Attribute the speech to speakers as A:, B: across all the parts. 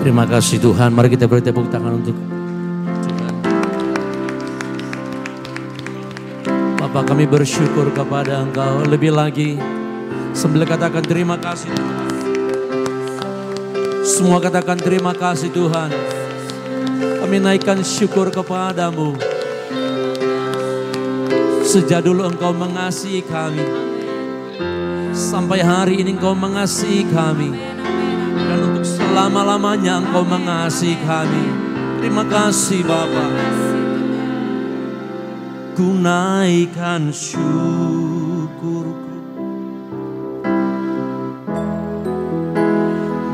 A: Terima kasih Tuhan. Mari kita beri tepuk tangan untuk Tuhan. Bapa, kami bersyukur kepada Engkau lebih lagi. Sambil katakan terima kasih Tuhan. Semua katakan terima kasih Tuhan. Kami naikkan syukur kepadamu. Sejak dulu Engkau mengasihi kami. Sampai hari ini Engkau mengasihi kami. Dan untuk selama-lamanya Engkau mengasihi kami. Terima kasih Bapa. Ku naikkan syukurku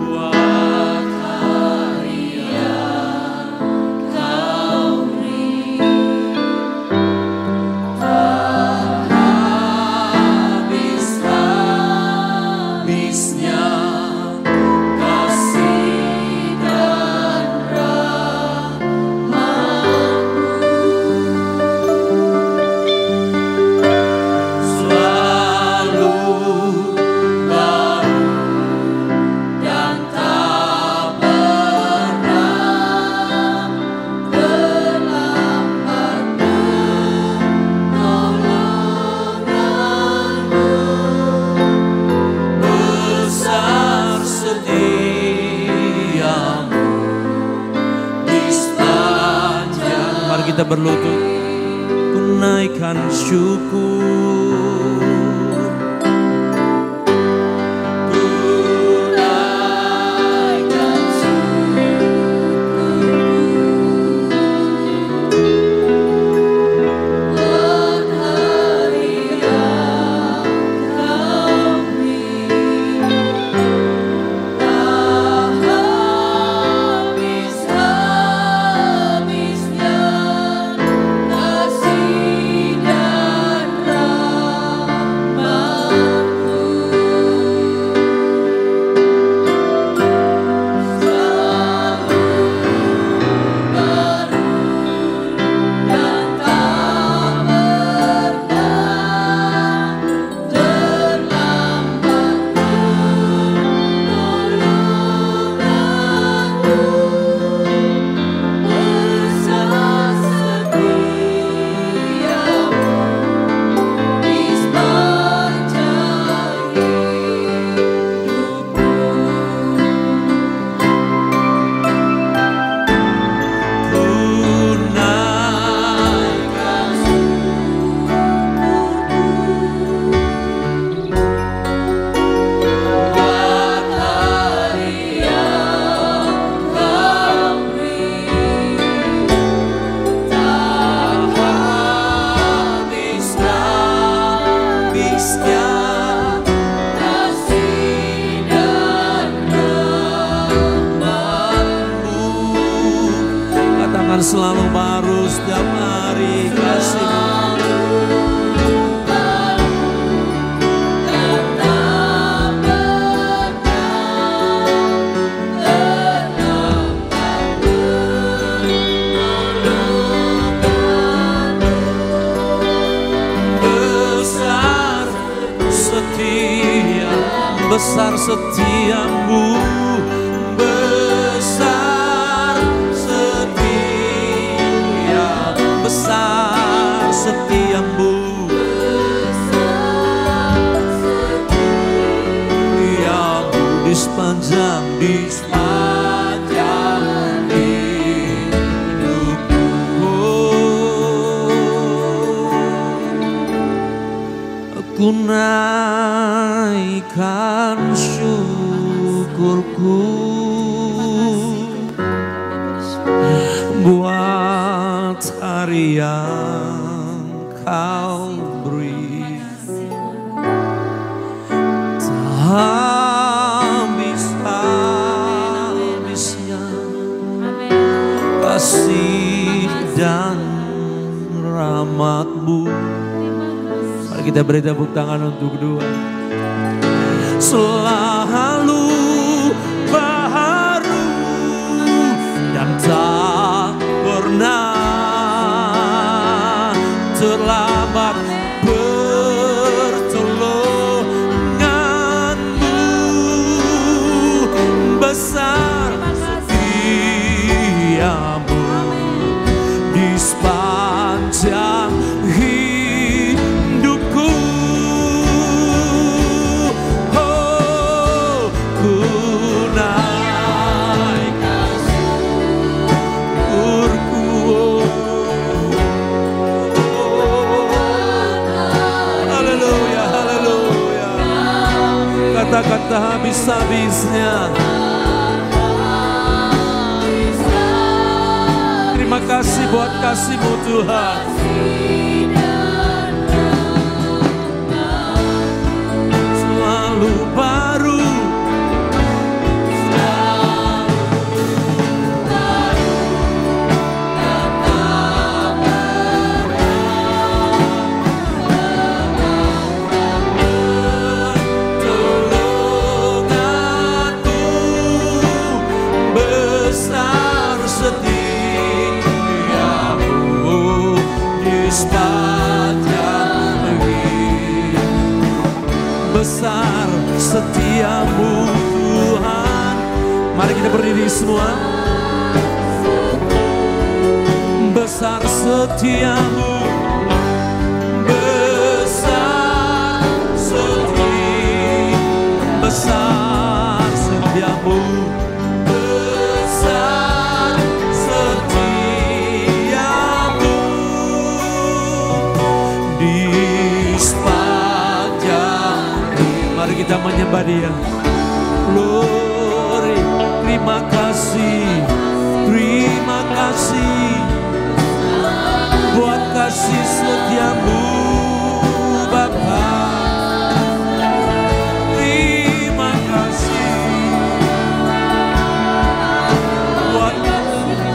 A: buat hari yang Kau beri. Tak habis-habisnya kasih dan selalu baru dan tak pernah terlambat pertolonganmu. Besar setiamu di sepanjang. Mari kita berlutut. Ku naikkan syukur. Ku naikkan syukur buat hari yang Kau beri. Tak habis-habisnya kasih dan rahmat-Mu. Selalu baru dan tak pernah terlambat pertolonganmu. Besar setiamu di sepanjang hidupku. Ku naikkan buat hari yang Kau beri. Tak habis-habisnya kasih dan rahmat-Mu. Katakan selalu baru setiap hari kasih-Mu. Besar setia, besar setiamu, besar setia, besar setiamu, setiamu di sepanjang hidupku. Ku naikkan syukurku buat hari yang Kau beri. Tak habis-habisnya kasih dan rahmat-Mu. Mari kita beri tepuk tangan untuk kedua. Selalu baru dan tak pernah terlambat pertolonganmu. Besar tak habis-habisnya. Terima kasih buat kasih-Mu Tuhan. Selalu baru. Besar setiamu Tuhan. Mari kita berdiri semua. Besar setiamu, besar setiamu, besar setiamu, besar setiamu di Mari kita menyembah Dia. Glory, terima kasih buat kasih setiamu Bapa. Terima kasih buat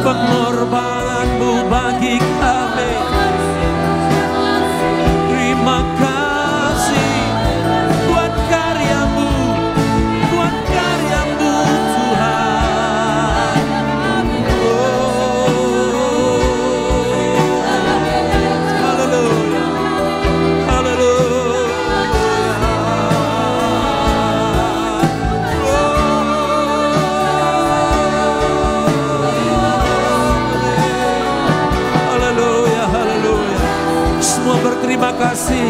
A: pengorbananmu bagi kami. Terima kasih buat karyamu Tuhan. Haleluya, haleluya. Haleluya, haleluya. Semua berterima kasih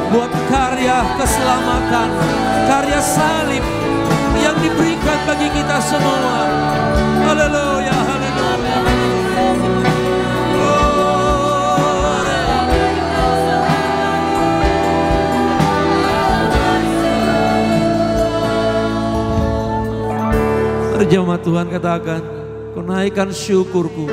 A: buat karya keselamatan, karya salib yang diberikan bagi kita semua. Haleluya, haleluya. Mari jemaat Tuhan katakan, kau naikkan syukurku.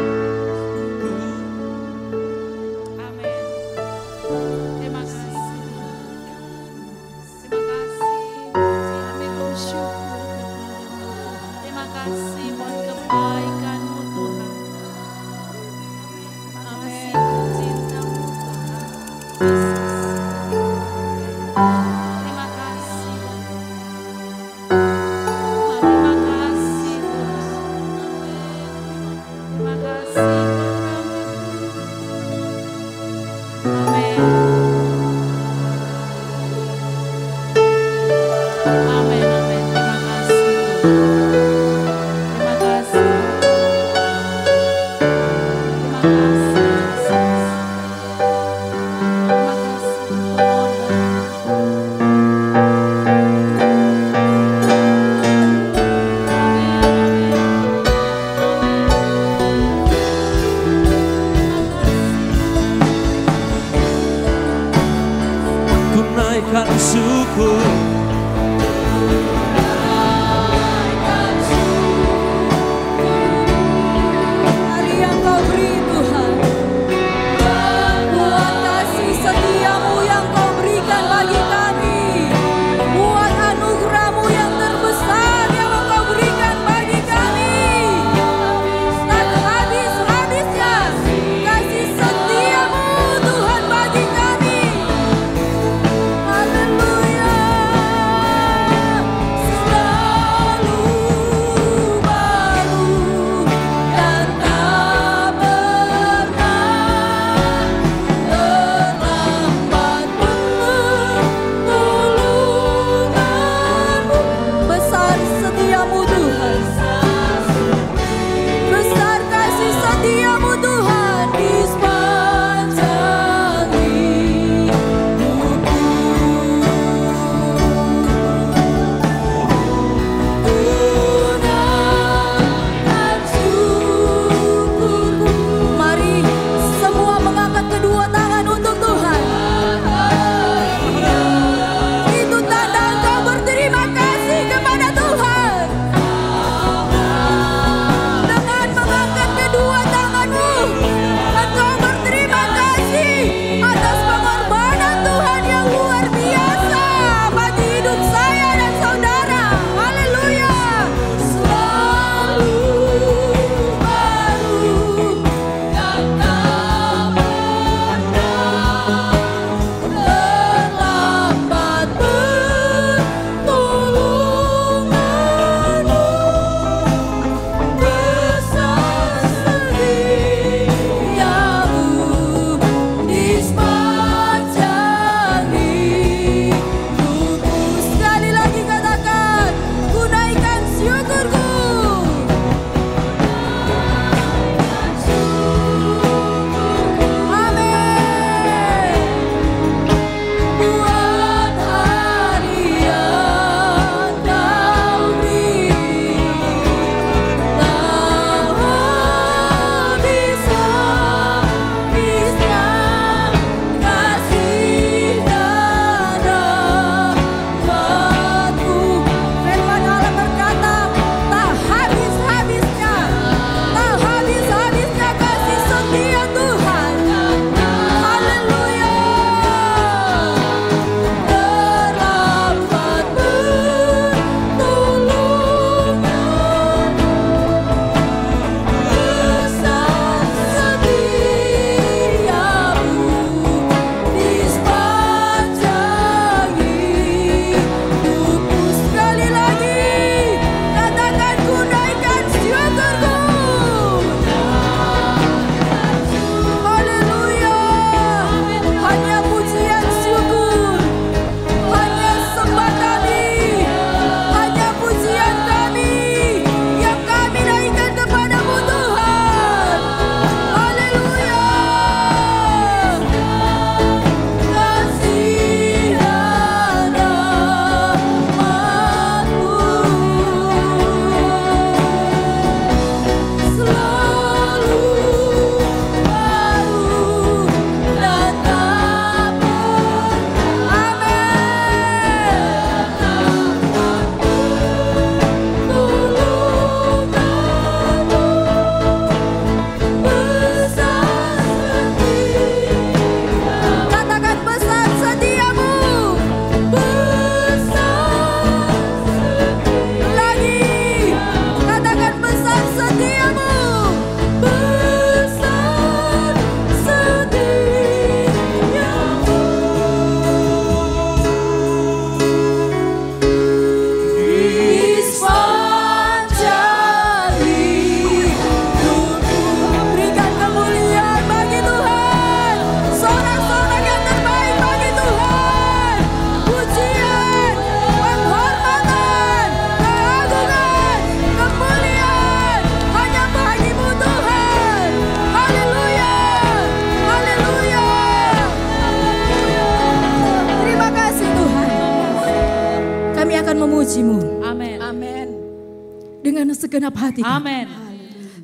B: memuji-Mu.
C: Amin.
D: Amin.
B: Dengan segenap hati kami.
C: Amin.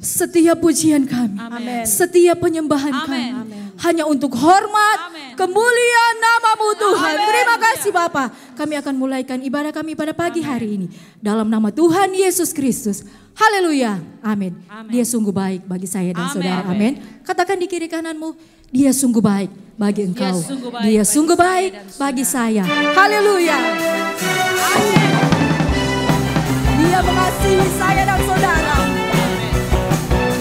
B: Setiap pujian kami,
C: Amin.
B: setiap penyembahan kami, hanya untuk hormat, kemuliaan nama-Mu Tuhan. Terima kasih Bapa. Kami akan mulaikan ibadah kami pada pagi hari ini. Dalam nama Tuhan Yesus Kristus. Haleluya. Amin. Dia sungguh baik bagi saya dan saudara. Amin. Katakan di kiri kananmu, Dia sungguh baik bagi engkau. Dia sungguh baik bagi saya. Haleluya. Amin. Dia mengasihi saya dan saudara.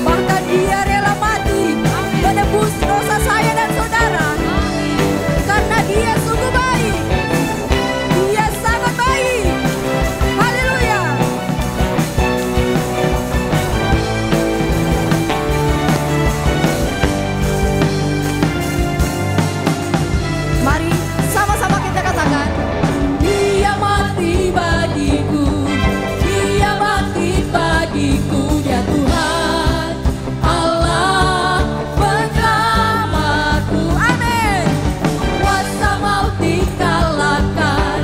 B: Bahkan Dia rela mati menebus dosa saya dan saudara. Karena Dia sungguh baik. Dia sangat baik. Haleluya. Mari sama-sama kita katakan, Dia mati bagiku. Dia bangkit bagiku, Dia Tuhan Allah penyelamatku. Amin. Kuasa maut dikalahkan,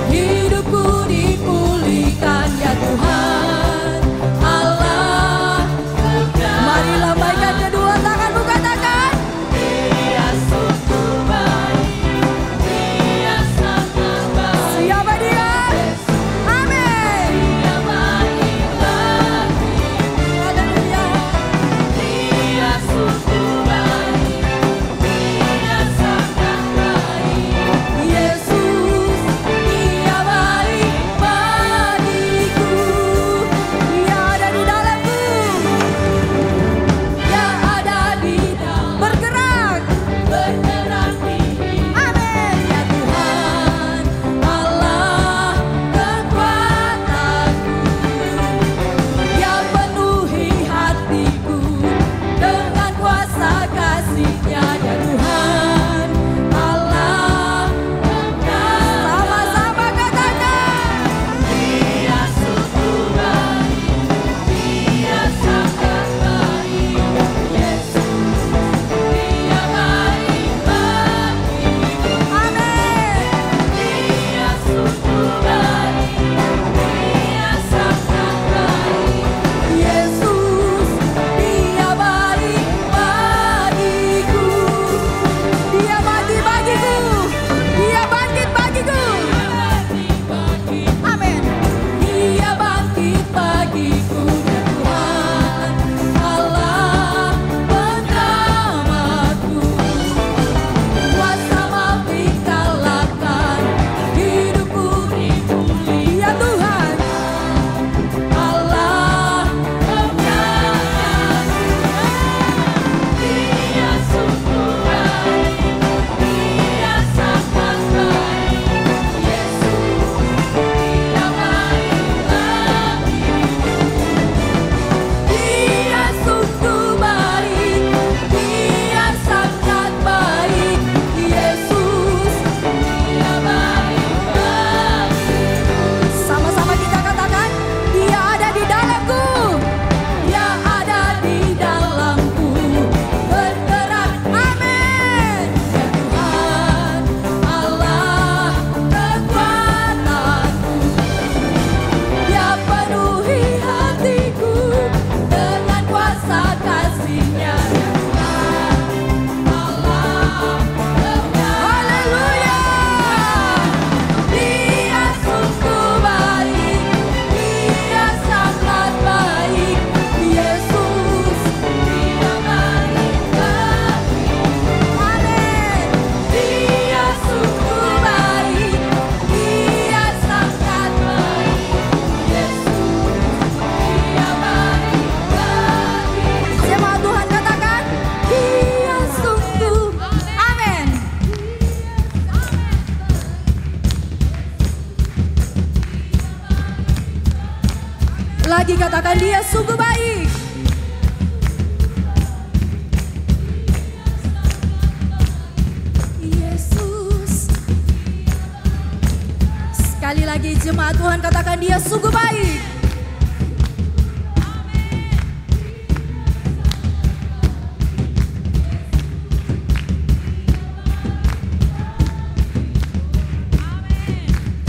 B: hidupku dipulihkan, Ya Tuhan Allah penyelamatku. Mari lambaikan kedua tanganmu, katakan, Dia sungguh baik, Dia sangat baik. Siapa Dia? Amin. Dia baik bagi. Haleluya. Dia sungguh baik, Dia sangat baik. Yesus, Dia baik bagiku. Dia ada di dalamku. Dia ada di dalam. Bergerak di. Amin. Ya Tuhan Allah kekuatanku. Dia penuhi hatiku dengan kuasa kasih-Nya, ya Tuhan Allah. Sama-sama katakan, Dia sungguh baik, Dia sangat baik. Yesus, Dia baik bagiku. Amin. Dia sungguh baik, Dia sangat baik. Yesus, Dia baik bagiku. Dia mati bagiku. Dia bangkit bagiku. Amin. Dia bangkit bagiku, ya Tuhan Allah penyelamatku. Kuasa maut dikalahkan, hidupku dipulihkan, ya Tuhan Allah penyelamatku. Dia sungguh baik, Dia sangat baik. Yesus, Dia baik bagiku. Dia sungguh baik, Dia sangat baik. Yesus, Dia baik bagiku. Sama-sama kita katakan, Dia ada di dalamku. Dia ada di dalamku. Bergerak, amin. Ya Tuhan Allah kekuatanku. Dia penuhi hatiku dengan kuasa kasih-Nya, ya Tuhan Allah. Haleluya. Dia sungguh baik, Dia sangat baik. Yesus, Dia baik bagiku. Amin. Dia sungguh baik, Dia sangat baik. Yesus, Dia baik bagiku. Jemaat Tuhan katakan, Dia sungguh. Amin. Lagi katakan, Dia sungguh baik. Yesus. Sekali lagi jemaat Tuhan katakan, Dia sungguh baik.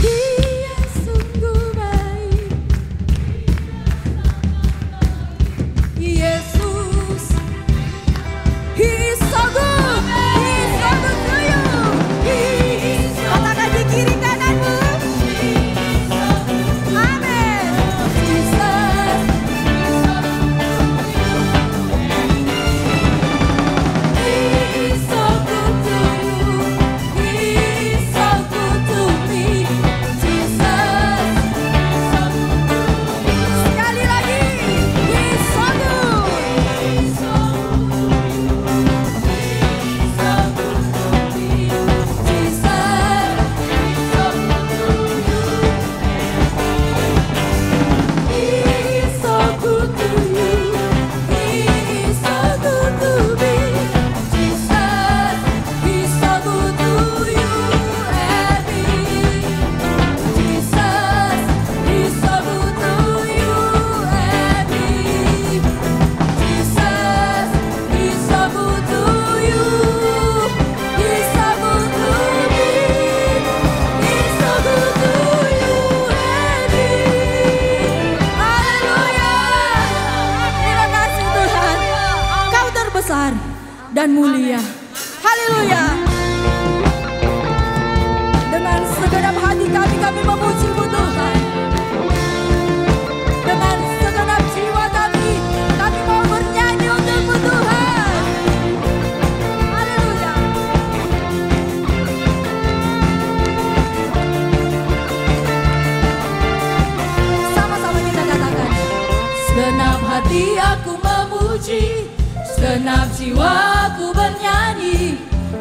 B: Dia sungguh baik. dan mulia. Haleluya. Dengan segenap hati kami memuji-Mu Tuhan. Dengan segenap jiwa kami mau bernyanyi untuk-Mu Tuhan. Haleluya. Sama-sama kita katakan. Segenap hati aku memuji, segenap jiwaku bernyanyi,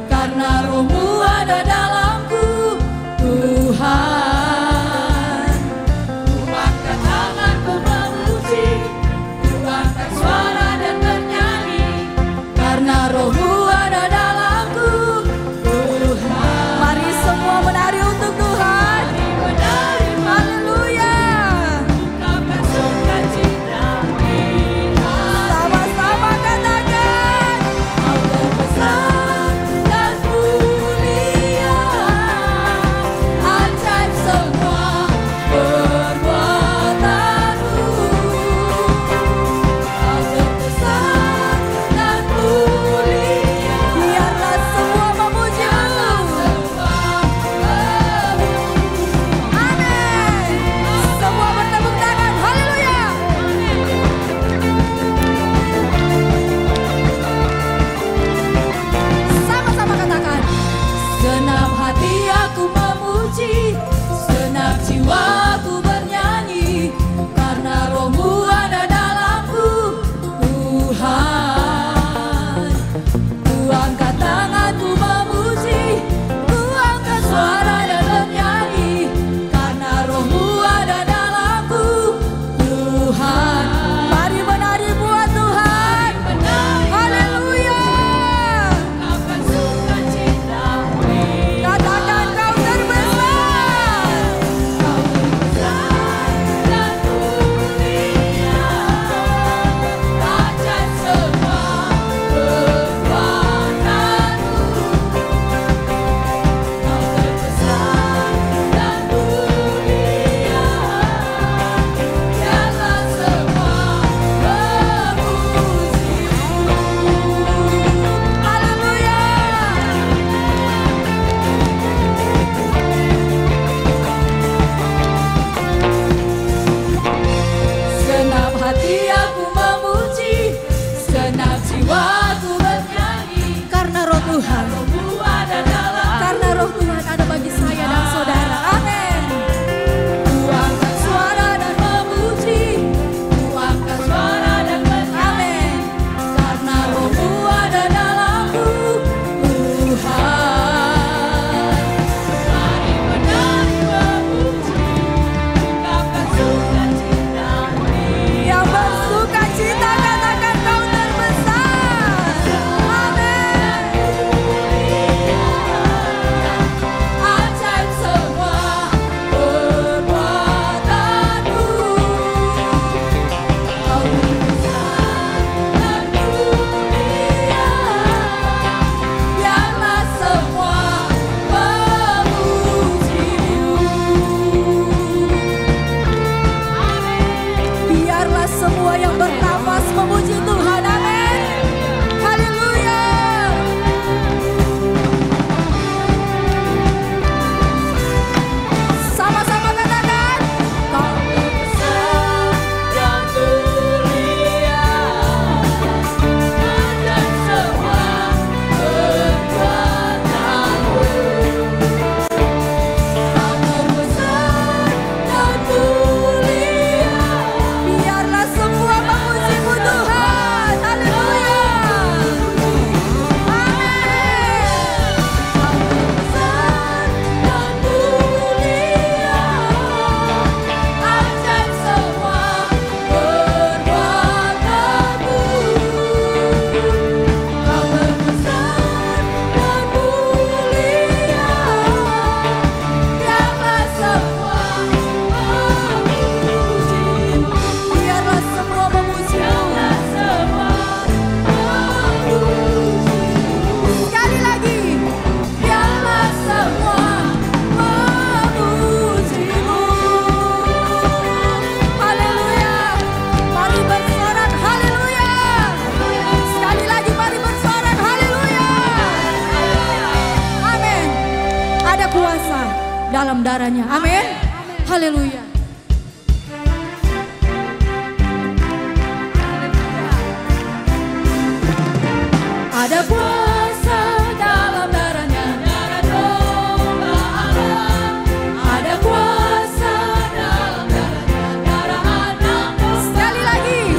B: karena Roh-Mu ada dalamku, Tuhan. Ku angkat tanganku memuji, ku angkat suara dan bernyanyi, karena Roh-Mu ada dalamku, Tuhan. Mari semua menari untuk Tuhan. Menari, haleluya. Ungkapkan sukacita kita. Sama-sama katakan, Allah besar dan mulia, ajaib darahnya. Amin. Haleluya. Ada kuasa dalam darahnya, darah domba Allah. Ada kuasa dalam darahnya, darah anak domba. Sekali lagi.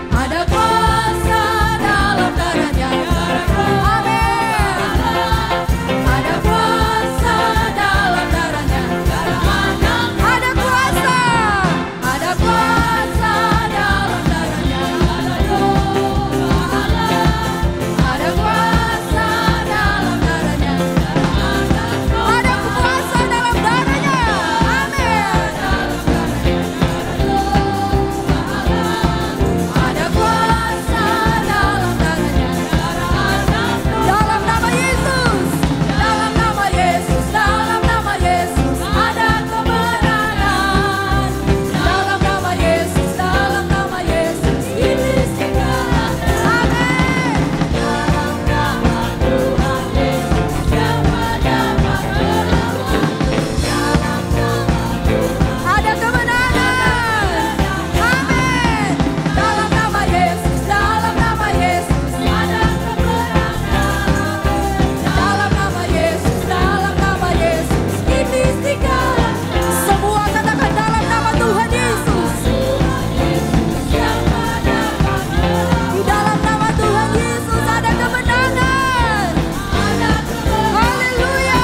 B: Ada kuasa dalam darahnya, darah domba Allah. Ada kuasa dalam darahnya, darah anak. Ada kuasa. Ada kuasa dalam darahnya, darah domba Allah. Ada kuasa dalam darahnya, ada kuasa dalam darahnya, amin. Ada kuasa dalam darahnya, dalam nama Yesus, dalam nama Yesus, dalam nama Yesus, ada kemenangan. Dalam nama Yesus, dalam nama Yesus, iblis tinggal, amin. Dalam nama Tuhan Yesus, siapa dapat melawan? Dalam nama Tuhan ada kemenangan, amin. Dalam nama Yesus, dalam nama Yesus, ada kemenangan. Dalam nama Yesus, dalam nama Yesus, iblis tinggal. Semua katakan dalam nama Tuhan Yesus. Siapa dapat melawan? Di dalam nama Tuhan Yesus ada kemenangan. Haleluya.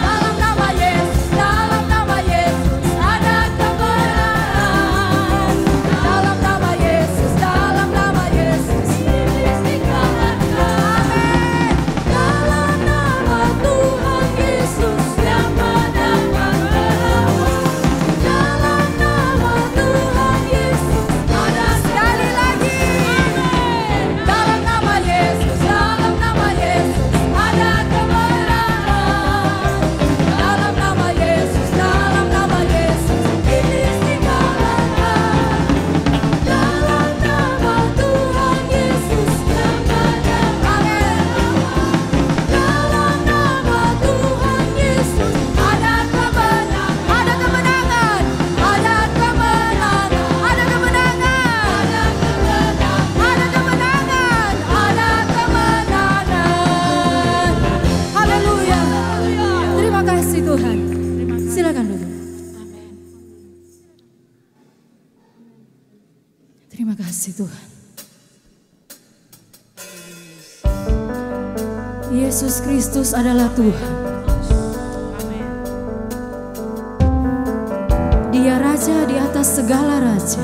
B: Dalam nama Yesus, dalam nama Yesus ada kemenangan. Dalam nama Yesus, dalam nama Yesus, iblis dikalahkan. Amin. Dalam nama Tuhan Yesus, siapa dapat melawan? Dalam nama Tuhan Yesus ada sekali lagi. Dalam nama Yesus, dalam nama Yesus ada kemenangan. Dalam nama Yesus, dalam nama Yesus, iblis dikalahkan. Dalam nama Tuhan Yesus, siapa dapat melawan? Dalam nama Tuhan Yesus ada kemenangan, ada kemenangan, ada kemenangan, ada kemenangan, ada kemenangan, ada kemenangan. Haleluya. Terima kasih Tuhan. Silakan duduk. Terima kasih Tuhan. Yesus Kristus adalah Tuhan. Dia Raja di atas segala raja.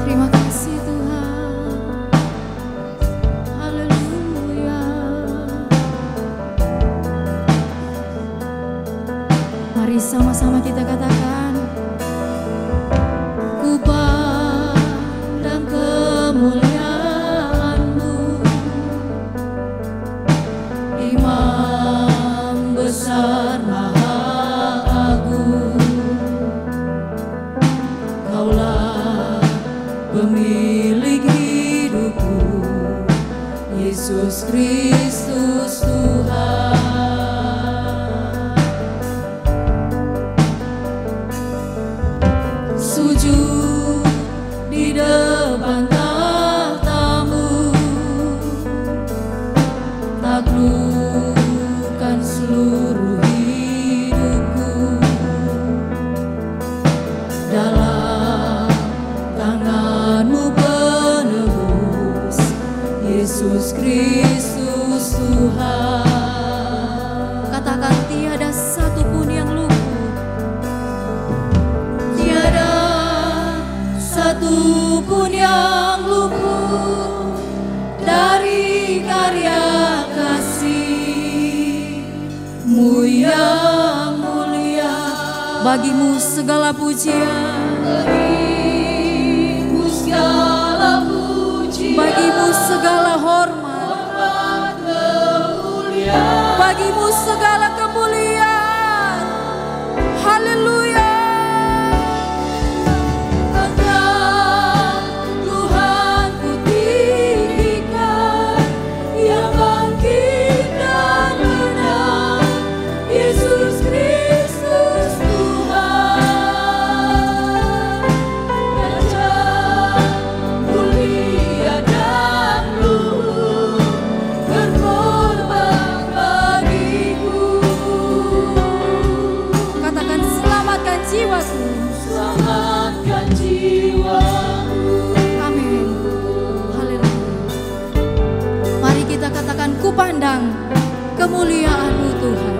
B: Terima kasih Tuhan. Haleluya. Mari sama-sama kita katakan, ku pandang kemuliaan-Mu, Imam besar maha agung. Kaulah pemilik hidupku, Yesus Kristus Tuhan. Sujud di depan tahta-Mu, taklukkan seluruh hidupku. Dalam tangan-Mu penebus, Yesus Kristus Tuhan. Katakan tiada satupun yang luput, tiada satupun yang luput dari karya kasih-Mu yang mulia. Bagimu segala pujian, bagimu segala pujian, bagimu segala hormat, bagimu segala kemuliaan. Haleluya. Engkau Tuhan ku tinggikan, yang bangkit Amin. Haleluya. Mari kita katakan, kupandang kemuliaan-Mu Tuhan.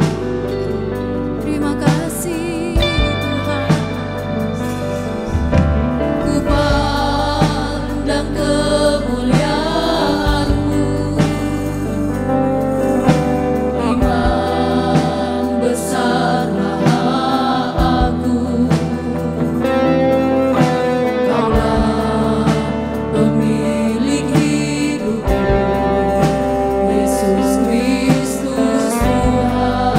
B: Terima kasih Tuhan. Kupandang kemuliaan-Mu, iman besarlah aku. Kaulah pemilik hidupku, Yesus Kristus Tuhan.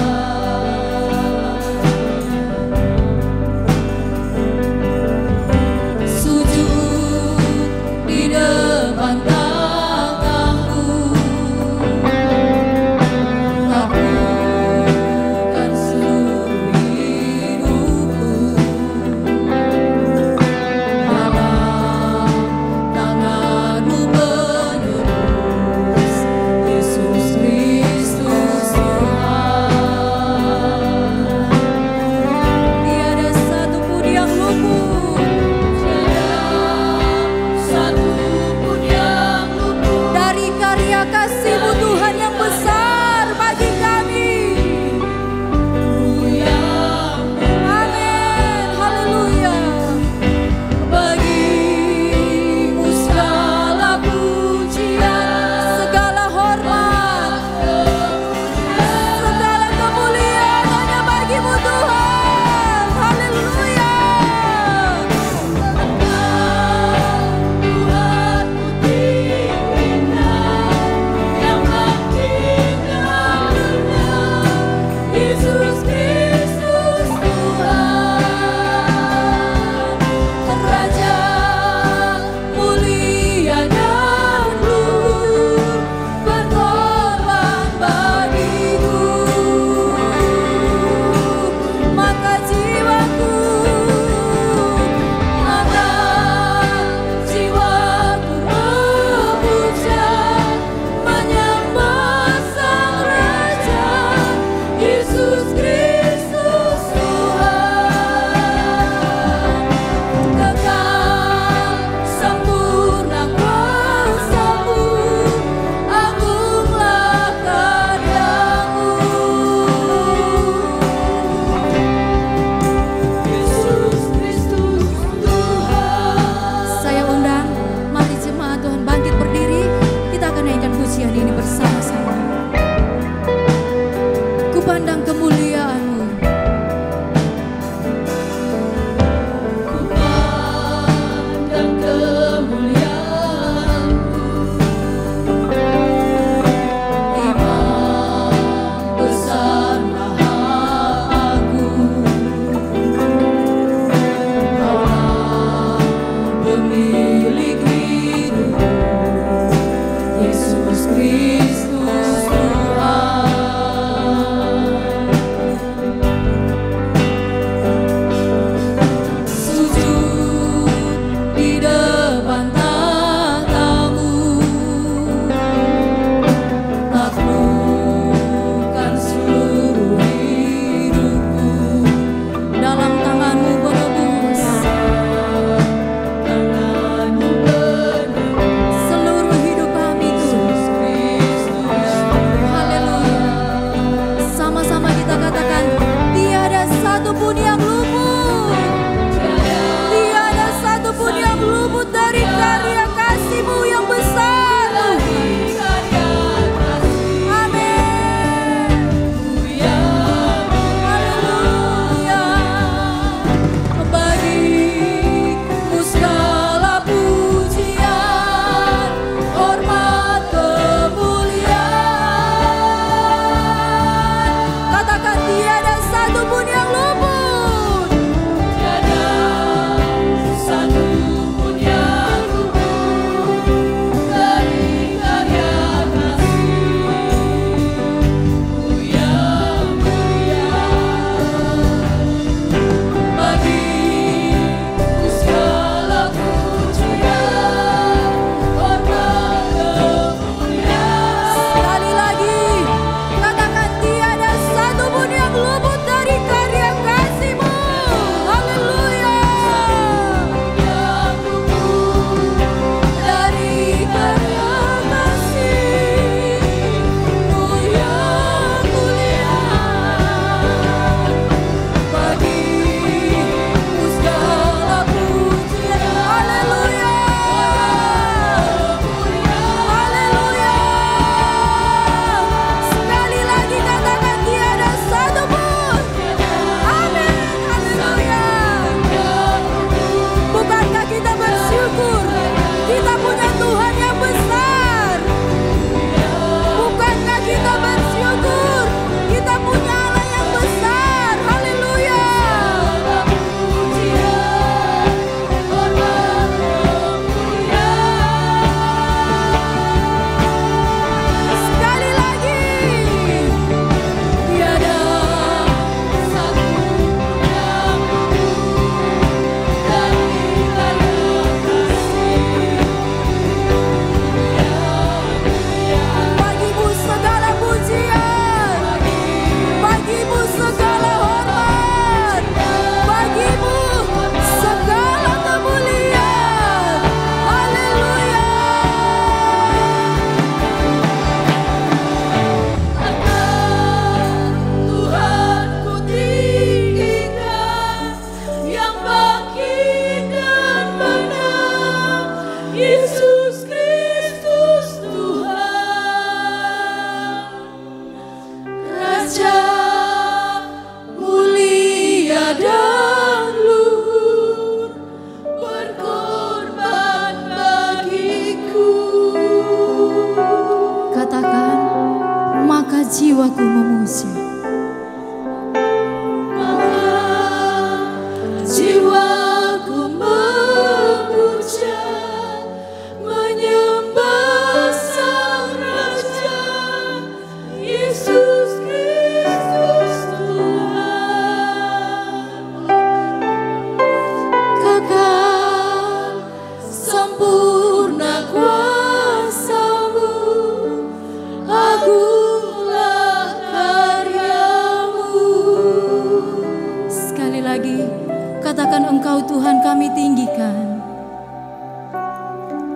B: Katakan Engkau Tuhan kami tinggikan.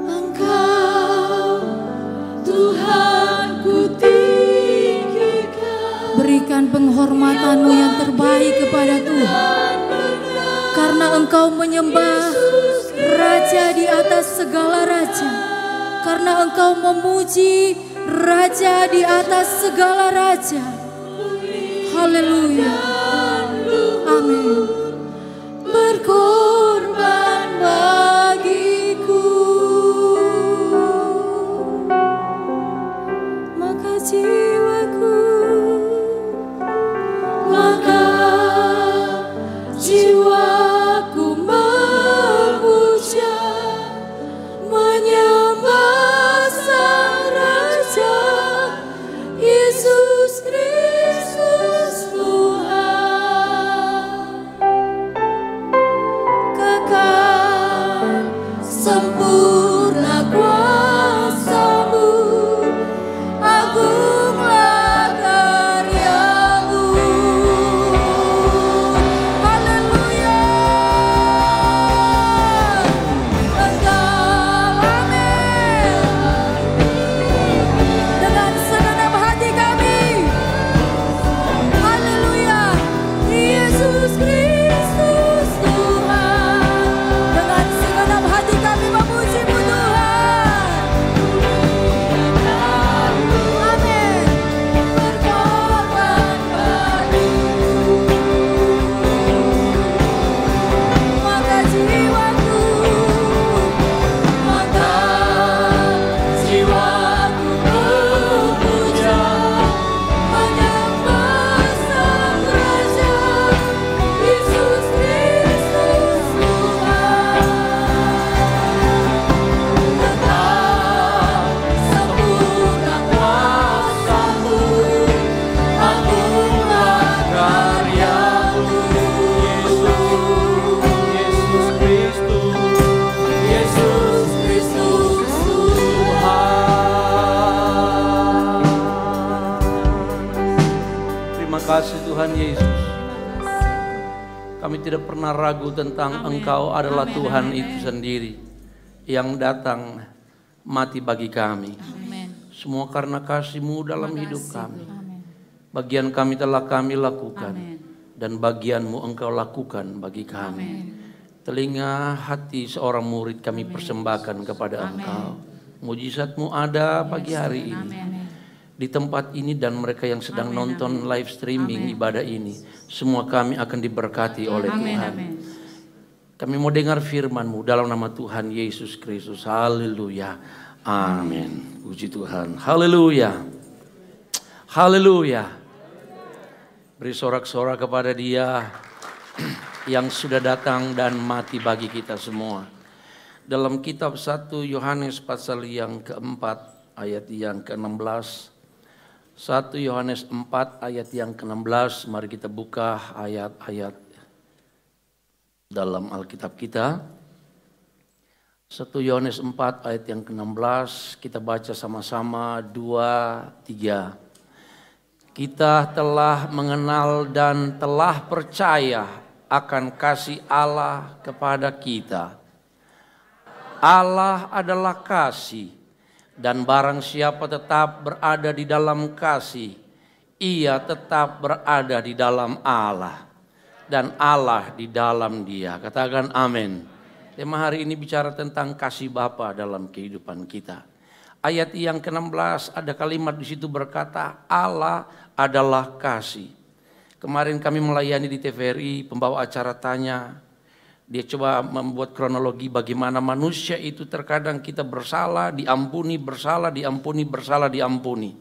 B: Engkau Tuhan ku tinggikan. Berikan penghormatan-Mu yang terbaik kepada Tuhan. Karena Engkau menyembah Raja di atas segala raja. Karena Engkau memuji Raja di atas segala raja. Haleluya. Amin. Berkorban bagiku, maka jiwaku memuja, menyembah Sang Raja, Yesus Kristus Tuhan. Kekal sempurna kuasa-Mu, agunglah karya-Mu. Haleluya. Engkau, amin. Dengan segenap hati kami, haleluya, Yesus Kristus Tuhan. Dengan segenap hati kami memuji-Mu Tuhan. Amin. Berkorban bagiku, maka jiwaku memuja, menyembah Sang Raja, Yesus Kristus Tuhan. Kekal sempurna kuasa-Mu, agunglah karya-Mu.
A: Yesus Kristus,
B: Yesus Kristus Tuhan.
A: terima kasih Tuhan Yesus. Kami tidak pernah ragu tentang Engkau adalah Tuhan itu sendiri yang datang mati bagi kami. Semua karena kasih-Mu dalam hidup kami. Bagian kami telah kami lakukan dan bagian-Mu Engkau lakukan bagi kami. Telinga hati seorang murid kami persembahkan kepada Engkau. Mujizat-Mu ada pagi hari ini di tempat ini dan mereka yang sedang nonton live streaming ibadah ini. Semua kami akan diberkati oleh Tuhan. Kami mau dengar firman-Mu dalam nama Tuhan Yesus Kristus. Haleluya. Amin. Puji Tuhan. Haleluya. Haleluya. Beri sorak-sorak kepada Dia yang sudah datang dan mati bagi kita semua. Dalam kitab 1 Yohanes pasal yang keempat ayat yang ke-16. 1 Yohanes 4 ayat yang ke-16. Mari kita buka ayat-ayat dalam Alkitab kita. 1 Yohanes 4 ayat yang ke-16. Kita baca sama-sama 2, 3. Kita telah mengenal dan telah percaya akan kasih Allah kepada kita. Allah adalah kasih. Dan barang siapa tetap berada di dalam kasih, ia tetap berada di dalam Allah. Dan Allah di dalam dia. Katakan amin. Tema hari ini bicara tentang kasih Bapa dalam kehidupan kita. Ayat yang ke-16 ada kalimat di situ berkata, Allah adalah kasih. Kemarin kami melayani di TVRI, pembawa acara tanya, dia coba membuat kronologi bagaimana manusia itu terkadang kita bersalah, diampuni, bersalah, diampuni, bersalah, diampuni.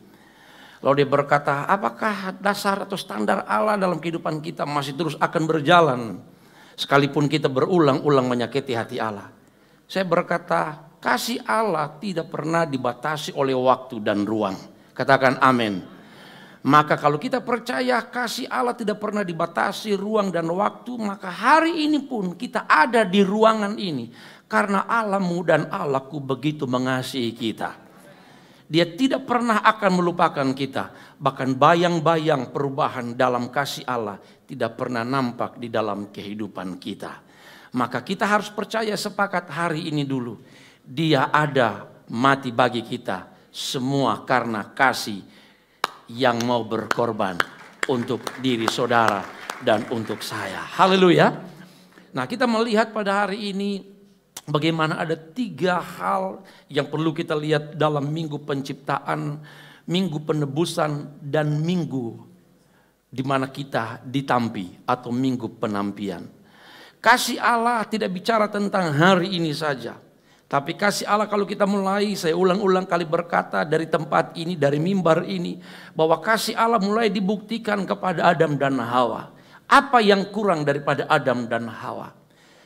A: Lalu dia berkata, apakah dasar atau standar Allah dalam kehidupan kita masih terus akan berjalan? Sekalipun kita berulang-ulang menyakiti hati Allah. Saya berkata, kasih Allah tidak pernah dibatasi oleh waktu dan ruang. Katakan amin. Maka kalau kita percaya kasih Allah tidak pernah dibatasi ruang dan waktu, maka hari ini pun kita ada di ruangan ini. Karena Allah-Mu dan Allah-Ku begitu mengasihi kita. Dia tidak pernah akan melupakan kita. Bahkan bayang-bayang perubahan dalam kasih Allah tidak pernah nampak di dalam kehidupan kita.
C: Maka kita harus percaya sepakat hari ini dulu. Dia ada mati bagi kita. Semua karena kasih yang mau berkorban untuk diri saudara dan untuk saya. Haleluya. Nah, kita melihat pada hari ini bagaimana ada 3 hal yang perlu kita lihat dalam minggu penciptaan, minggu penebusan, dan minggu di mana kita ditampi atau minggu penampian. Kasih Allah tidak bicara tentang hari ini saja. Tapi kasih Allah kalau kita mulai, saya ulang-ulang kali berkata dari tempat ini, dari mimbar ini, bahwa kasih Allah mulai dibuktikan kepada Adam dan Hawa. Apa yang kurang daripada Adam dan Hawa?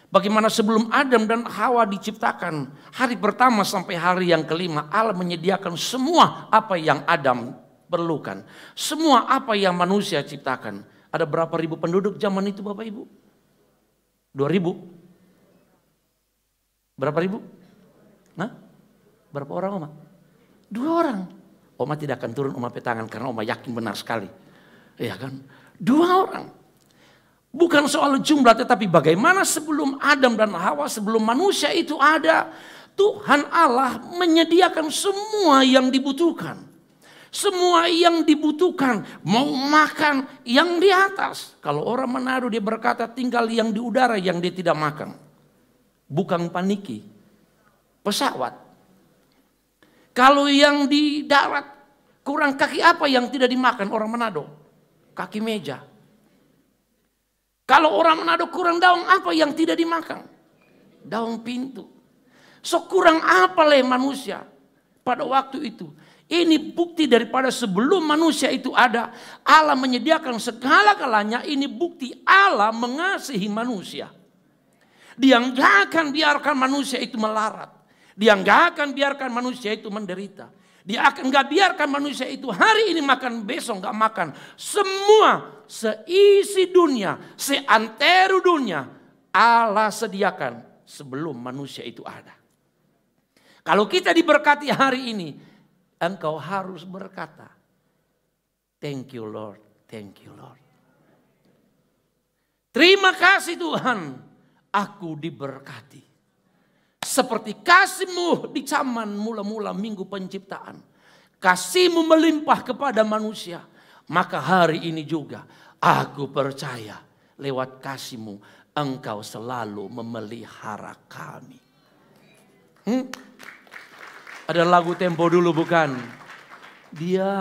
C: Bagaimana sebelum Adam dan Hawa diciptakan, hari pertama sampai hari yang kelima, Allah menyediakan semua apa yang Adam perlukan. Semua apa yang manusia ciptakan. Ada berapa ribu penduduk zaman itu Bapak Ibu? 2000? Berapa ribu? Nah, berapa orang Oma? 2 orang. Oma tidak akan turun Oma petangan karena Oma yakin benar sekali. Iya kan? 2 orang. Bukan soal jumlah tetapi bagaimana sebelum Adam dan Hawa, sebelum manusia itu ada, Tuhan Allah menyediakan semua yang dibutuhkan. Semua yang dibutuhkan, mau makan yang di atas. Kalau orang Manado dia berkata tinggal yang di udara yang dia tidak makan. Bukan paniki, pesawat. Kalau yang di darat kurang kaki apa yang tidak dimakan orang Manado? Kaki meja. Kalau orang Manado kurang daun apa yang tidak dimakan? Daun pintu. So kurang apa le manusia pada waktu itu? Ini bukti daripada sebelum manusia itu ada, Allah menyediakan segala-galanya. Ini bukti Allah mengasihi manusia. Dia nggak akan biarkan manusia itu melarat. Dia nggak akan biarkan manusia itu menderita. Dia akan nggak biarkan manusia itu hari ini makan, besok nggak makan. Semua seisi dunia, seantero dunia Allah sediakan sebelum manusia itu ada. Kalau kita diberkati hari ini, engkau harus berkata, thank you Lord, thank you Lord. Terima kasih Tuhan, aku diberkati. Seperti kasih-Mu di zaman mula-mula minggu penciptaan. Kasih-Mu melimpah kepada manusia. Maka hari ini juga aku percaya lewat kasih-Mu Engkau selalu memelihara kami. Ada lagu tempo dulu bukan? Dia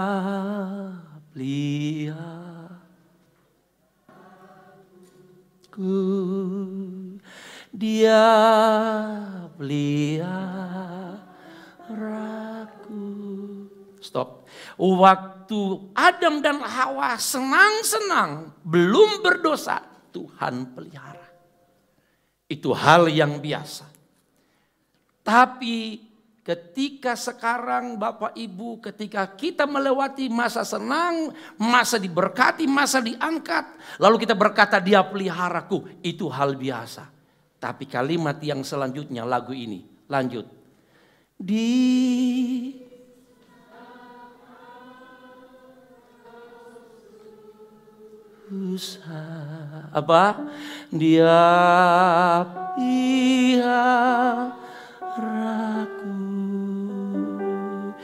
C: pelihara ku, Dia peliharaku. Stop. Waktu Adam dan Hawa senang-senang, belum berdosa, Tuhan pelihara. Itu hal yang biasa. Tapi ketika sekarang Bapak Ibu, ketika kita melewati masa senang, masa diberkati, masa diangkat, lalu kita berkata Dia peliharaku, itu hal biasa. Tapi kalimat yang selanjutnya lagu ini, lanjut. Apa? Dia peliharaku.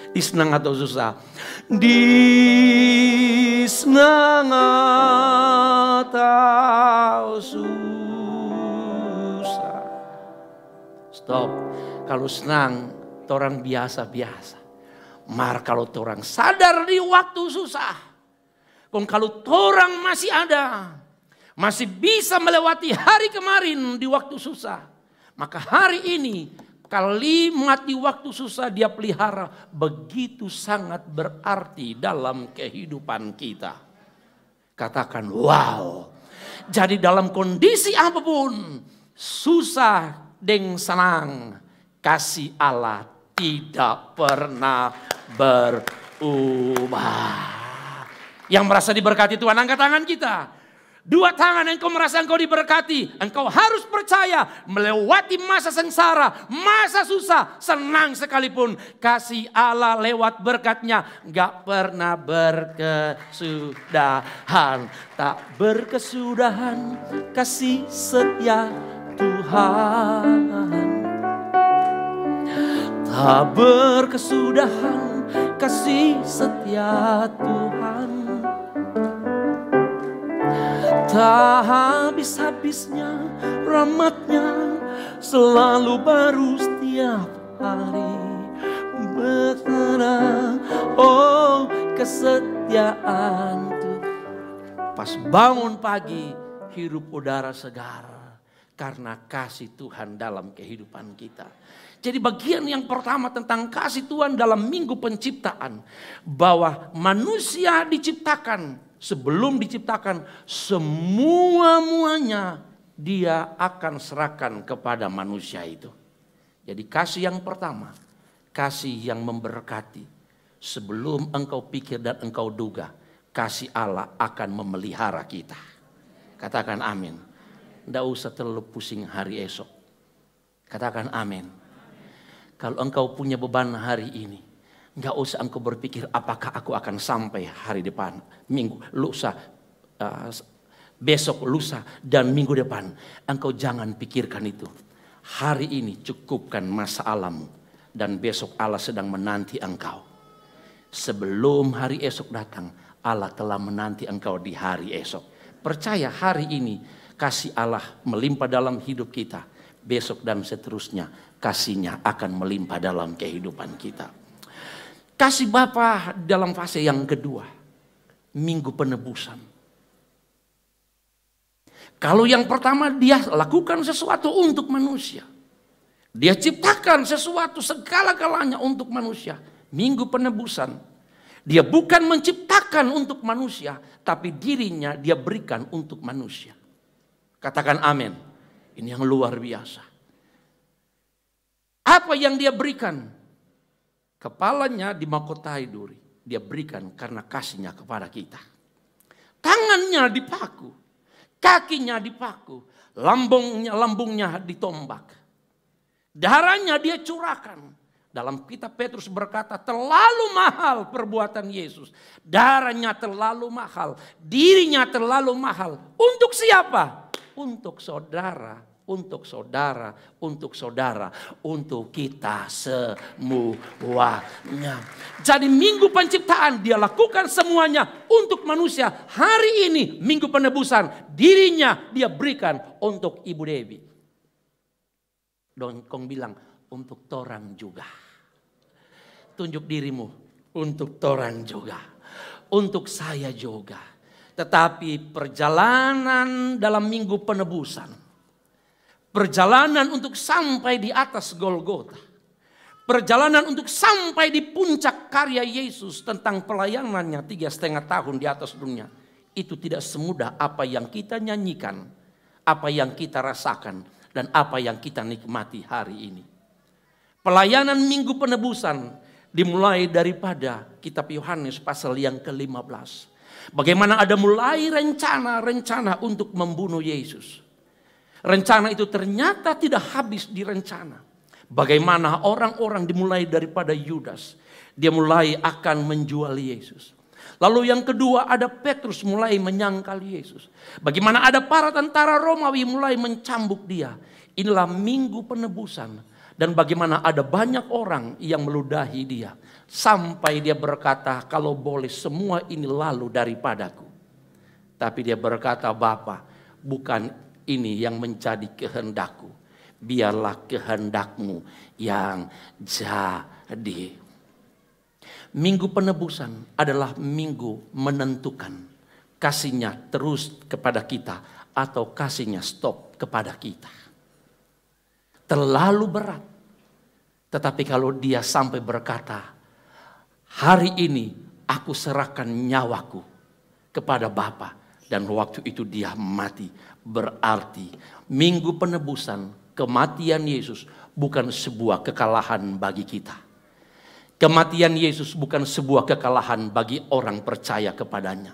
C: Di senang atau susah? Di senang atau susah. Stop. Kalau senang, orang biasa-biasa. Mar kalau orang sadar di waktu susah. Kalau orang masih ada, masih bisa melewati hari kemarin di waktu susah. Maka hari ini kalimat di waktu susah Dia pelihara begitu sangat berarti dalam kehidupan kita. Katakan wow. Jadi dalam kondisi apapun, susah dan senang, kasih Allah tidak pernah berubah. Yang merasa diberkati Tuhan, angkat tangan kita. 2 tangan, engkau merasa engkau diberkati. Engkau harus percaya melewati masa sengsara, masa susah, senang sekalipun. Kasih Allah lewat berkat-Nya gak pernah berkesudahan. Tak berkesudahan kasih setia Tuhan, tak berkesudahan kasih setia Tuhan, tak habis-habisnya rahmat-Nya, selalu baru setiap hari. Betapa oh kesetiaan Tuhan. Pas bangun pagi hirup udara segar karena kasih Tuhan dalam kehidupan kita. Jadi bagian yang pertama tentang kasih Tuhan dalam minggu penciptaan, bahwa manusia diciptakan, sebelum diciptakan semua-muanya Dia akan serahkan kepada manusia itu. Jadi kasih yang pertama, kasih yang memberkati. Sebelum engkau pikir dan engkau duga, kasih Allah akan memelihara kita. Katakan amin. Tidak usah terlalu pusing hari esok. Katakan amin. Kalau engkau punya beban hari ini, nggak usah engkau berpikir apakah aku akan sampai hari depan, minggu, lusa, besok, lusa, dan minggu depan. Engkau jangan pikirkan itu. Hari ini cukupkan masalahmu, dan besok Allah sedang menanti engkau. Sebelum hari esok datang, Allah telah menanti engkau di hari esok. Percaya hari ini kasih Allah melimpah dalam hidup kita. Besok dan seterusnya kasih-Nya akan melimpah dalam kehidupan kita. Kasih Bapa dalam fase yang kedua, minggu penebusan. Kalau yang pertama Dia lakukan sesuatu untuk manusia. Dia ciptakan sesuatu segala-galanya untuk manusia. Minggu penebusan. Dia bukan menciptakan untuk manusia, tapi dirinya Dia berikan untuk manusia. Katakan amin. Ini yang luar biasa. Apa yang Dia berikan? Kepalanya dimahkotai duri. Dia berikan karena kasih-Nya kepada kita. Tangannya dipaku. Kakinya dipaku. Lambungnya ditombak. Darahnya Dia curahkan. Dalam kitab Petrus berkata, terlalu mahal perbuatan Yesus. Darahnya terlalu mahal. Dirinya terlalu mahal. Untuk siapa? Untuk saudara, untuk saudara, untuk saudara, untuk kita semuanya. Jadi minggu penciptaan Dia lakukan semuanya untuk manusia. Hari ini minggu penebusan, dirinya Dia berikan untuk Ibu Dewi. Dongkong bilang, untuk torang juga. Tunjuk dirimu, untuk torang juga. Untuk saya juga. Tetapi perjalanan dalam minggu penebusan, perjalanan untuk sampai di atas Golgota, perjalanan untuk sampai di puncak karya Yesus tentang pelayanannya 3,5 tahun di atas dunia, itu tidak semudah apa yang kita nyanyikan, apa yang kita rasakan, dan apa yang kita nikmati hari ini. Pelayanan minggu penebusan dimulai daripada kitab Yohanes pasal yang ke-15. Bagaimana ada mulai rencana untuk membunuh Yesus. Rencana itu ternyata tidak habis di rencana. Bagaimana orang-orang dimulai daripada Yudas. Dia mulai akan menjual Yesus. Lalu yang kedua ada Petrus mulai menyangkal Yesus. Bagaimana ada para tentara Romawi mulai mencambuk Dia. Inilah minggu penebusan. Dan bagaimana ada banyak orang yang meludahi Dia. Sampai Dia berkata, kalau boleh semua ini lalu daripadaku. Tapi Dia berkata, Bapa, bukan ini yang menjadi kehendakku. Biarlah kehendak-Mu yang jadi. Minggu penebusan adalah minggu menentukan. Kasih-Nya terus kepada kita atau kasih-Nya stop kepada kita. Terlalu berat. Tetapi kalau Dia sampai berkata, hari ini aku serahkan nyawaku kepada Bapa. Dan waktu itu Dia mati. Berarti minggu penebusan, kematian Yesus bukan sebuah kekalahan bagi kita. Kematian Yesus bukan sebuah kekalahan bagi orang percaya kepadanya.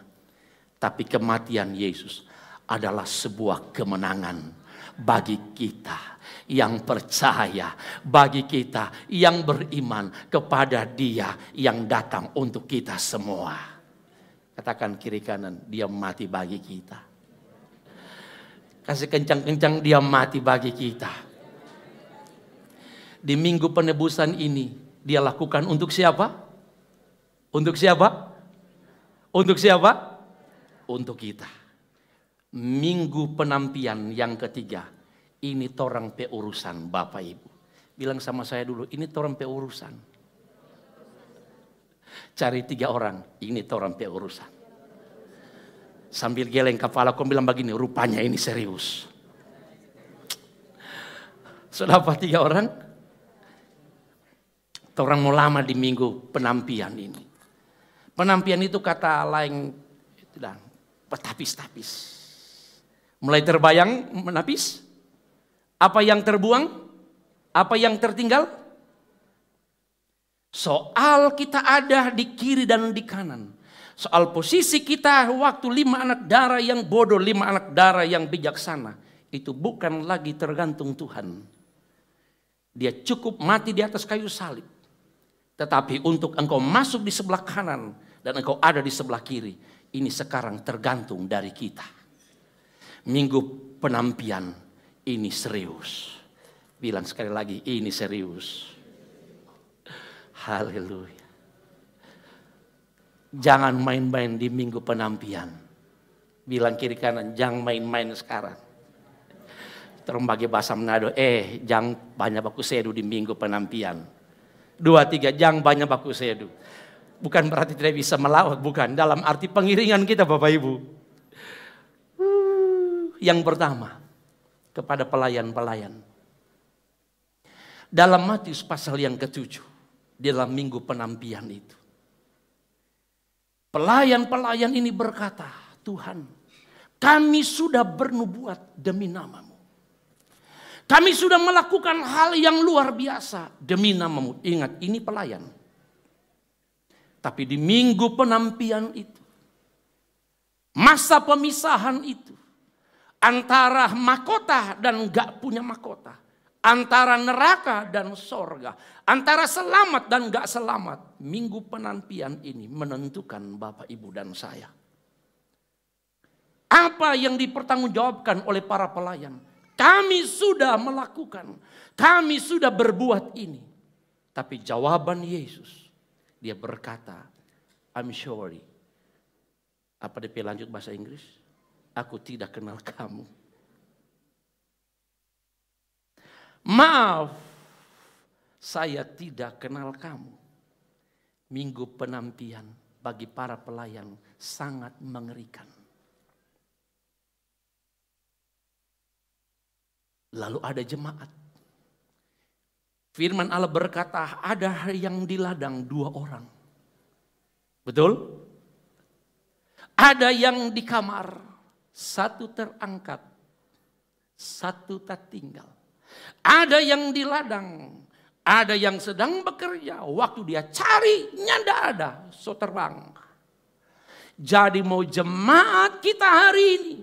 C: Tapi kematian Yesus adalah sebuah kemenangan bagi kita yang percaya, bagi kita yang beriman kepada Dia yang datang untuk kita semua. Katakan kiri kanan, Dia mati bagi kita. Kasih kencang-kencang, dia mati bagi kita. Di minggu penebusan ini, dia lakukan untuk siapa? Untuk siapa? Untuk siapa? Untuk kita. Minggu penampian yang ketiga, ini torang peurusan Bapak Ibu. Bilang sama saya dulu, ini torang peurusan. Cari 3 orang, ini torang peurusan. Sambil geleng kepala, kau bilang begini, rupanya ini serius. Sudah apa 3 orang? Orang mau lama di minggu penampian ini. Penampian itu kata lain, petapis-tapis. Mulai terbayang menapis. Apa yang terbuang? Apa yang tertinggal? Soal kita ada di kiri dan di kanan. Soal posisi kita waktu 5 anak darah yang bodoh, 5 anak darah yang bijaksana. Itu bukan lagi tergantung Tuhan. Dia cukup mati di atas kayu salib. Tetapi untuk engkau masuk di sebelah kanan dan engkau ada di sebelah kiri, ini sekarang tergantung dari kita. Minggu penampian ini serius. Bilang sekali lagi, ini serius. Haleluya. Jangan main-main di minggu penampian. Bilang kiri kanan, jangan main-main sekarang. Terus bagi bahasa Manado, jangan banyak baku sedu di minggu penampian. 2, 3, jangan banyak baku sedu. Bukan berarti tidak bisa melawat, bukan. Dalam arti pengiringan kita Bapak Ibu. Yang pertama, kepada pelayan-pelayan. Dalam Matius pasal yang ke-7, dalam minggu penampian itu. Pelayan-pelayan ini berkata, Tuhan, kami sudah bernubuat demi nama-Mu. Kami sudah melakukan hal yang luar biasa demi nama-Mu. Ingat, ini pelayan. Tapi di minggu penampian itu, masa pemisahan itu, antara mahkota dan gak punya mahkota, antara neraka dan sorga, antara selamat dan gak selamat, minggu penantian ini menentukan Bapak, Ibu, dan saya. Apa yang dipertanggungjawabkan oleh para pelayan? Kami sudah melakukan, kami sudah berbuat ini. Tapi jawaban Yesus, dia berkata, I'm sorry. Apa DP lanjut bahasa Inggris? Aku tidak kenal kamu. Maaf, saya tidak kenal kamu. Minggu penantian bagi para pelayan sangat mengerikan. Lalu ada jemaat. Firman Allah berkata, ada yang di ladang 2 orang. Betul? Ada yang di kamar, 1 terangkat, 1 tertinggal. Ada yang di ladang, ada yang sedang bekerja. Waktu dia cari, nyanda ada, so terbang. Jadi mau jemaat kita hari ini,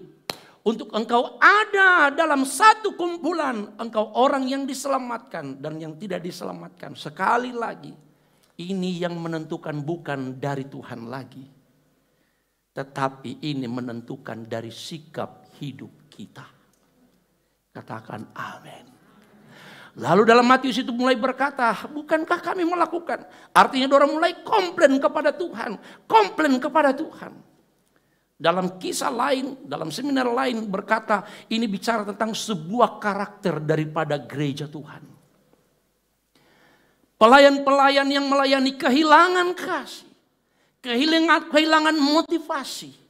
C: untuk engkau ada dalam satu kumpulan, engkau orang yang diselamatkan dan yang tidak diselamatkan. Sekali lagi, ini yang menentukan bukan dari Tuhan lagi. Tetapi ini menentukan dari sikap hidup kita. Katakan amin. Lalu dalam Matius itu mulai berkata, bukankah kami melakukan? Artinya orang mulai komplain kepada Tuhan. Komplain kepada Tuhan. Dalam kisah lain, dalam seminar lain berkata, ini bicara tentang sebuah karakter daripada gereja Tuhan. Pelayan-pelayan yang melayani kehilangan kasih, kehilangan motivasi.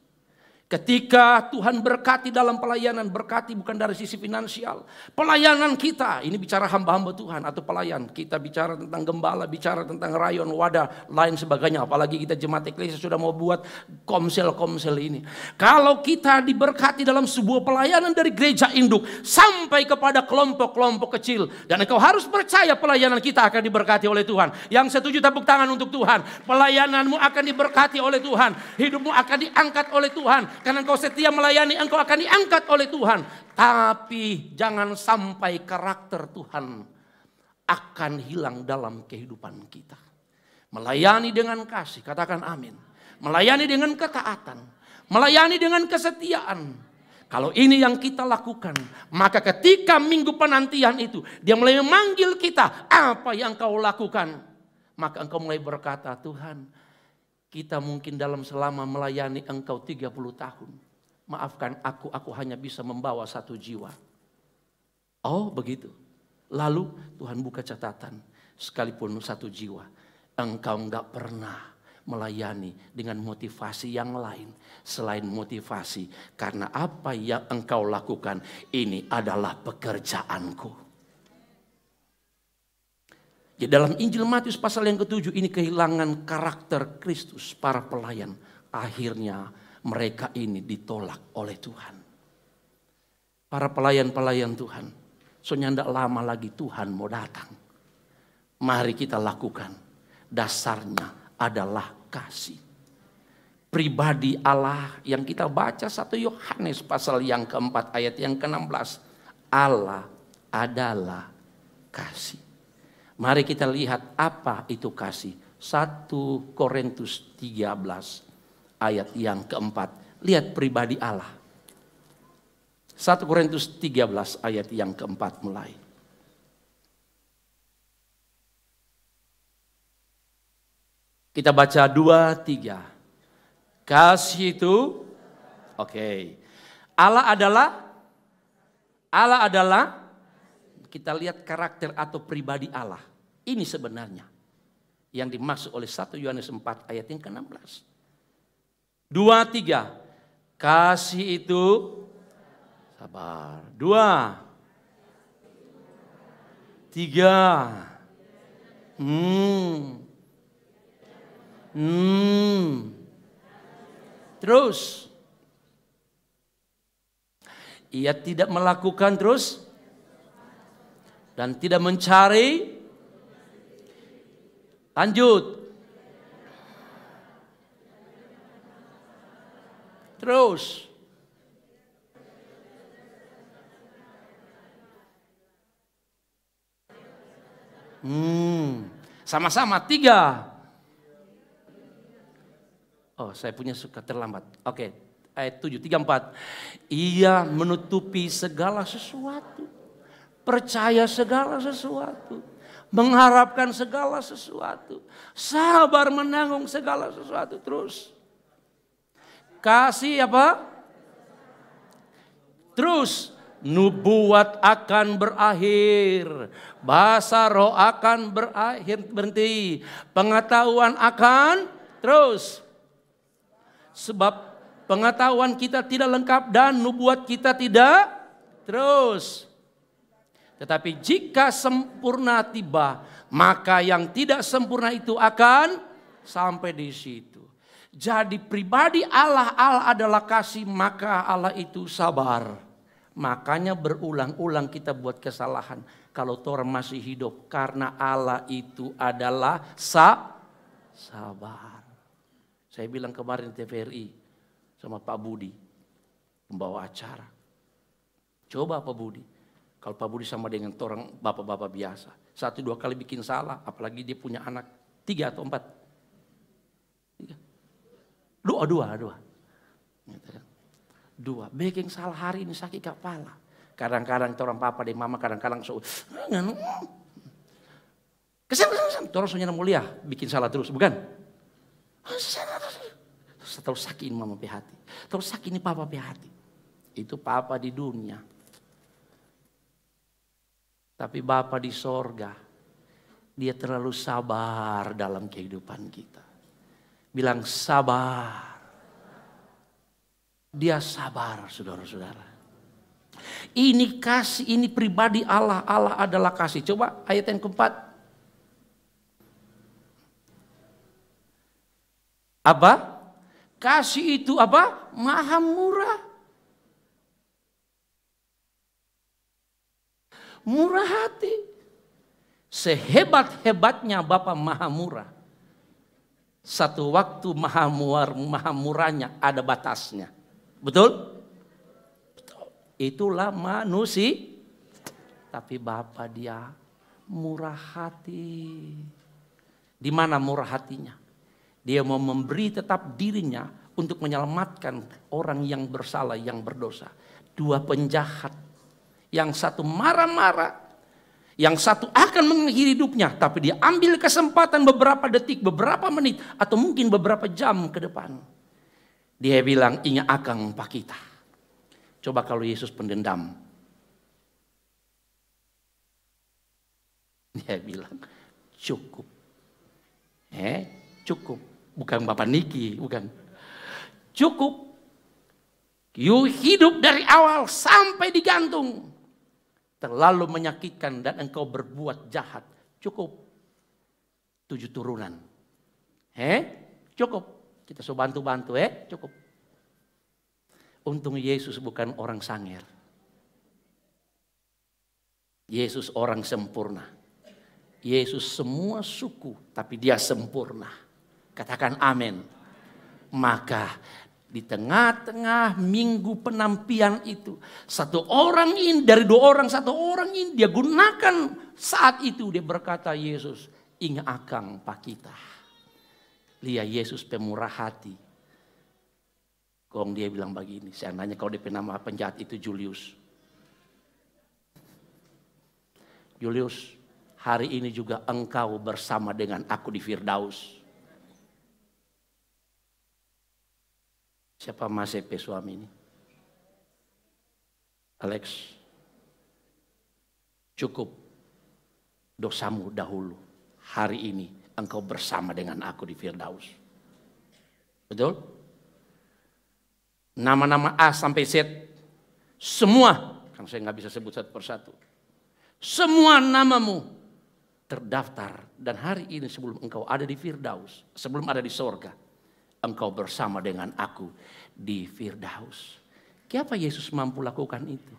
C: Ketika Tuhan berkati dalam pelayanan, berkati bukan dari sisi finansial. Pelayanan kita, ini bicara hamba-hamba Tuhan atau pelayan. Kita bicara tentang gembala, bicara tentang rayon, wadah, lain sebagainya. Apalagi kita jemaat eklesia sudah mau buat komsel-komsel ini. Kalau kita diberkati dalam sebuah pelayanan dari gereja induk sampai kepada kelompok-kelompok kecil. Dan engkau harus percaya pelayanan kita akan diberkati oleh Tuhan. Yang setuju tepuk tangan untuk Tuhan. Pelayananmu akan diberkati oleh Tuhan. Hidupmu akan diangkat oleh Tuhan. Karena engkau setia melayani, engkau akan diangkat oleh Tuhan. Tapi jangan sampai karakter Tuhan akan hilang dalam kehidupan kita. Melayani dengan kasih, katakan amin. Melayani dengan ketaatan. Melayani dengan kesetiaan. Kalau ini yang kita lakukan, maka ketika minggu penantian itu, dia mulai memanggil kita, apa yang kau lakukan? Maka engkau mulai berkata, Tuhan, kita mungkin dalam selama melayani engkau 30 tahun. Maafkan aku hanya bisa membawa 1 jiwa. Oh begitu. Lalu Tuhan buka catatan, sekalipun 1 jiwa, engkau enggak pernah melayani dengan motivasi yang lain selain motivasi karena apa yang engkau lakukan ini adalah pekerjaanku. Di dalam Injil Matius pasal yang ke-7 ini kehilangan karakter Kristus para pelayan. Akhirnya mereka ini ditolak oleh Tuhan. Para pelayan-pelayan Tuhan, soalnya tidak lama lagi Tuhan mau datang. Mari kita lakukan. Dasarnya adalah kasih. Pribadi Allah yang kita baca 1 Yohanes pasal yang ke-4 ayat yang ke-16. Allah adalah kasih. Mari kita lihat apa itu kasih. 1 Korintus 13 ayat yang ke-4. Lihat pribadi Allah. 1 Korintus 13 ayat yang ke-4 mulai. Kita baca 2, 3. Kasih itu, oke. Allah adalah, kita lihat karakter atau pribadi Allah. Ini sebenarnya yang dimaksud oleh 1 Yohanes 4 ayat yang ke-16. 2, 3. Kasih itu sabar. 2, 3. Terus ia tidak melakukan terus dan tidak mencari. Lanjut. Terus sama-sama 3. Oh, saya punya suka terlambat. Oke, ayat 7, 3, 4. Ia menutupi segala sesuatu. Percaya segala sesuatu. Mengharapkan segala sesuatu. Sabar menanggung segala sesuatu. Terus. Kasih apa? Terus. Nubuat akan berakhir. Bahasa roh akan berakhir, berhenti. Pengetahuan akan terus. Sebab pengetahuan kita tidak lengkap dan nubuat kita tidak terus. Tetapi jika sempurna tiba, maka yang tidak sempurna itu akan sampai di situ. Jadi pribadi Allah adalah kasih, maka Allah itu sabar. Makanya berulang-ulang kita buat kesalahan. Kalau orang masih hidup, karena Allah itu adalah sabar. Saya bilang kemarin TVRI sama Pak Budi, pembawa acara. Coba Pak Budi, kalau Pak Budi sama dengan orang bapak-bapak biasa. 1-2 kali bikin salah, apalagi dia punya anak 3 atau 4. 2. Bikin salah hari ini sakit kepala. Kadang-kadang orang papa dan mama kadang-kadang kesan. Orang soalnya mulia bikin salah terus, bukan? Terus sakit ini mama hati. Terus sakit ini papa hati. Itu papa di dunia. Tapi Bapa di sorga, dia terlalu sabar dalam kehidupan kita. Bilang sabar. Dia sabar, saudara-saudara. Ini kasih, ini pribadi Allah. Allah adalah kasih. Coba ayat yang ke-4. Apa? Kasih itu apa? Maha murah. Murah hati. Sehebat-hebatnya Bapa maha murah. Satu waktu maha murahnya ada batasnya. Betul? Betul. Itulah manusia. Tapi Bapa dia murah hati. Di mana murah hatinya? Dia mau memberi tetap dirinya untuk menyelamatkan orang yang bersalah, yang berdosa. Dua penjahat. Yang satu marah-marah. Yang satu akan mengakhiri hidupnya. Tapi dia ambil kesempatan beberapa detik, beberapa menit. Atau mungkin beberapa jam ke depan. Dia bilang, ingat akang pak kita. Coba kalau Yesus pendendam. Dia bilang, cukup. Cukup. Bukan Bapak Niki, bukan. Cukup. You hidup dari awal sampai digantung. Terlalu menyakitkan dan engkau berbuat jahat. Cukup. 7 turunan. Cukup. Kita suruh bantu-bantu, cukup. Untung Yesus bukan orang sangir. Yesus orang sempurna. Yesus semua suku, tapi dia sempurna. Katakan amin. Maka di tengah-tengah minggu penampian itu, satu orang ini dari 2 orang, satu orang ini dia gunakan saat itu dia berkata, Yesus, ingat akang pak kita. Lihat Yesus pemurah hati. Kong dia bilang begini, saya nanya kalau dia nama penjahat itu Julius. Julius, hari ini juga engkau bersama dengan aku di Firdaus. Siapa Mas Epe suami ini? Alex, cukup dosamu dahulu. Hari ini engkau bersama dengan aku di Firdaus. Betul? Nama-nama A sampai Z. Semua, kan saya nggak bisa sebut satu persatu. Semua namamu terdaftar. Dan hari ini sebelum engkau ada di Firdaus, sebelum ada di sorga, engkau bersama dengan aku di Firdaus. Kenapa Yesus mampu lakukan itu?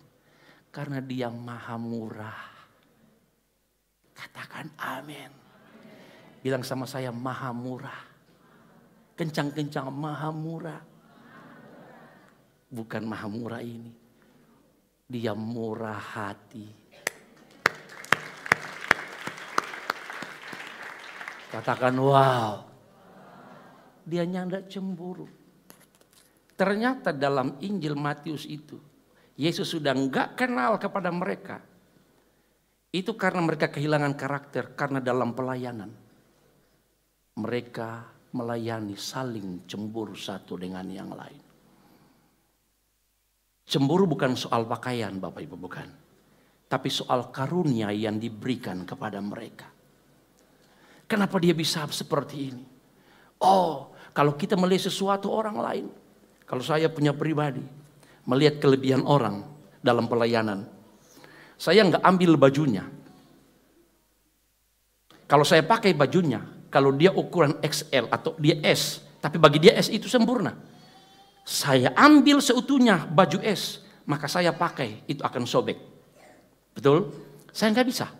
C: Karena dia maha murah. Katakan amin. Bilang sama saya maha murah. Kencang-kencang maha murah. Bukan maha murah ini. Dia murah hati. Katakan wow. Dia nyanda cemburu. Ternyata dalam Injil Matius itu, Yesus sudah enggak kenal kepada mereka. Itu karena mereka kehilangan karakter, karena dalam pelayanan. Mereka melayani saling cemburu satu dengan yang lain. Cemburu bukan soal pakaian Bapak Ibu, bukan. Tapi soal karunia yang diberikan kepada mereka. Kenapa dia bisa seperti ini? Oh, kalau kita melihat sesuatu orang lain. Kalau saya punya pribadi. Melihat kelebihan orang dalam pelayanan. Saya nggak ambil bajunya. Kalau saya pakai bajunya. Kalau dia ukuran XL atau dia S. Tapi bagi dia S itu sempurna. Saya ambil seutuhnya baju S. Maka saya pakai. Itu akan sobek. Betul? Saya nggak bisa.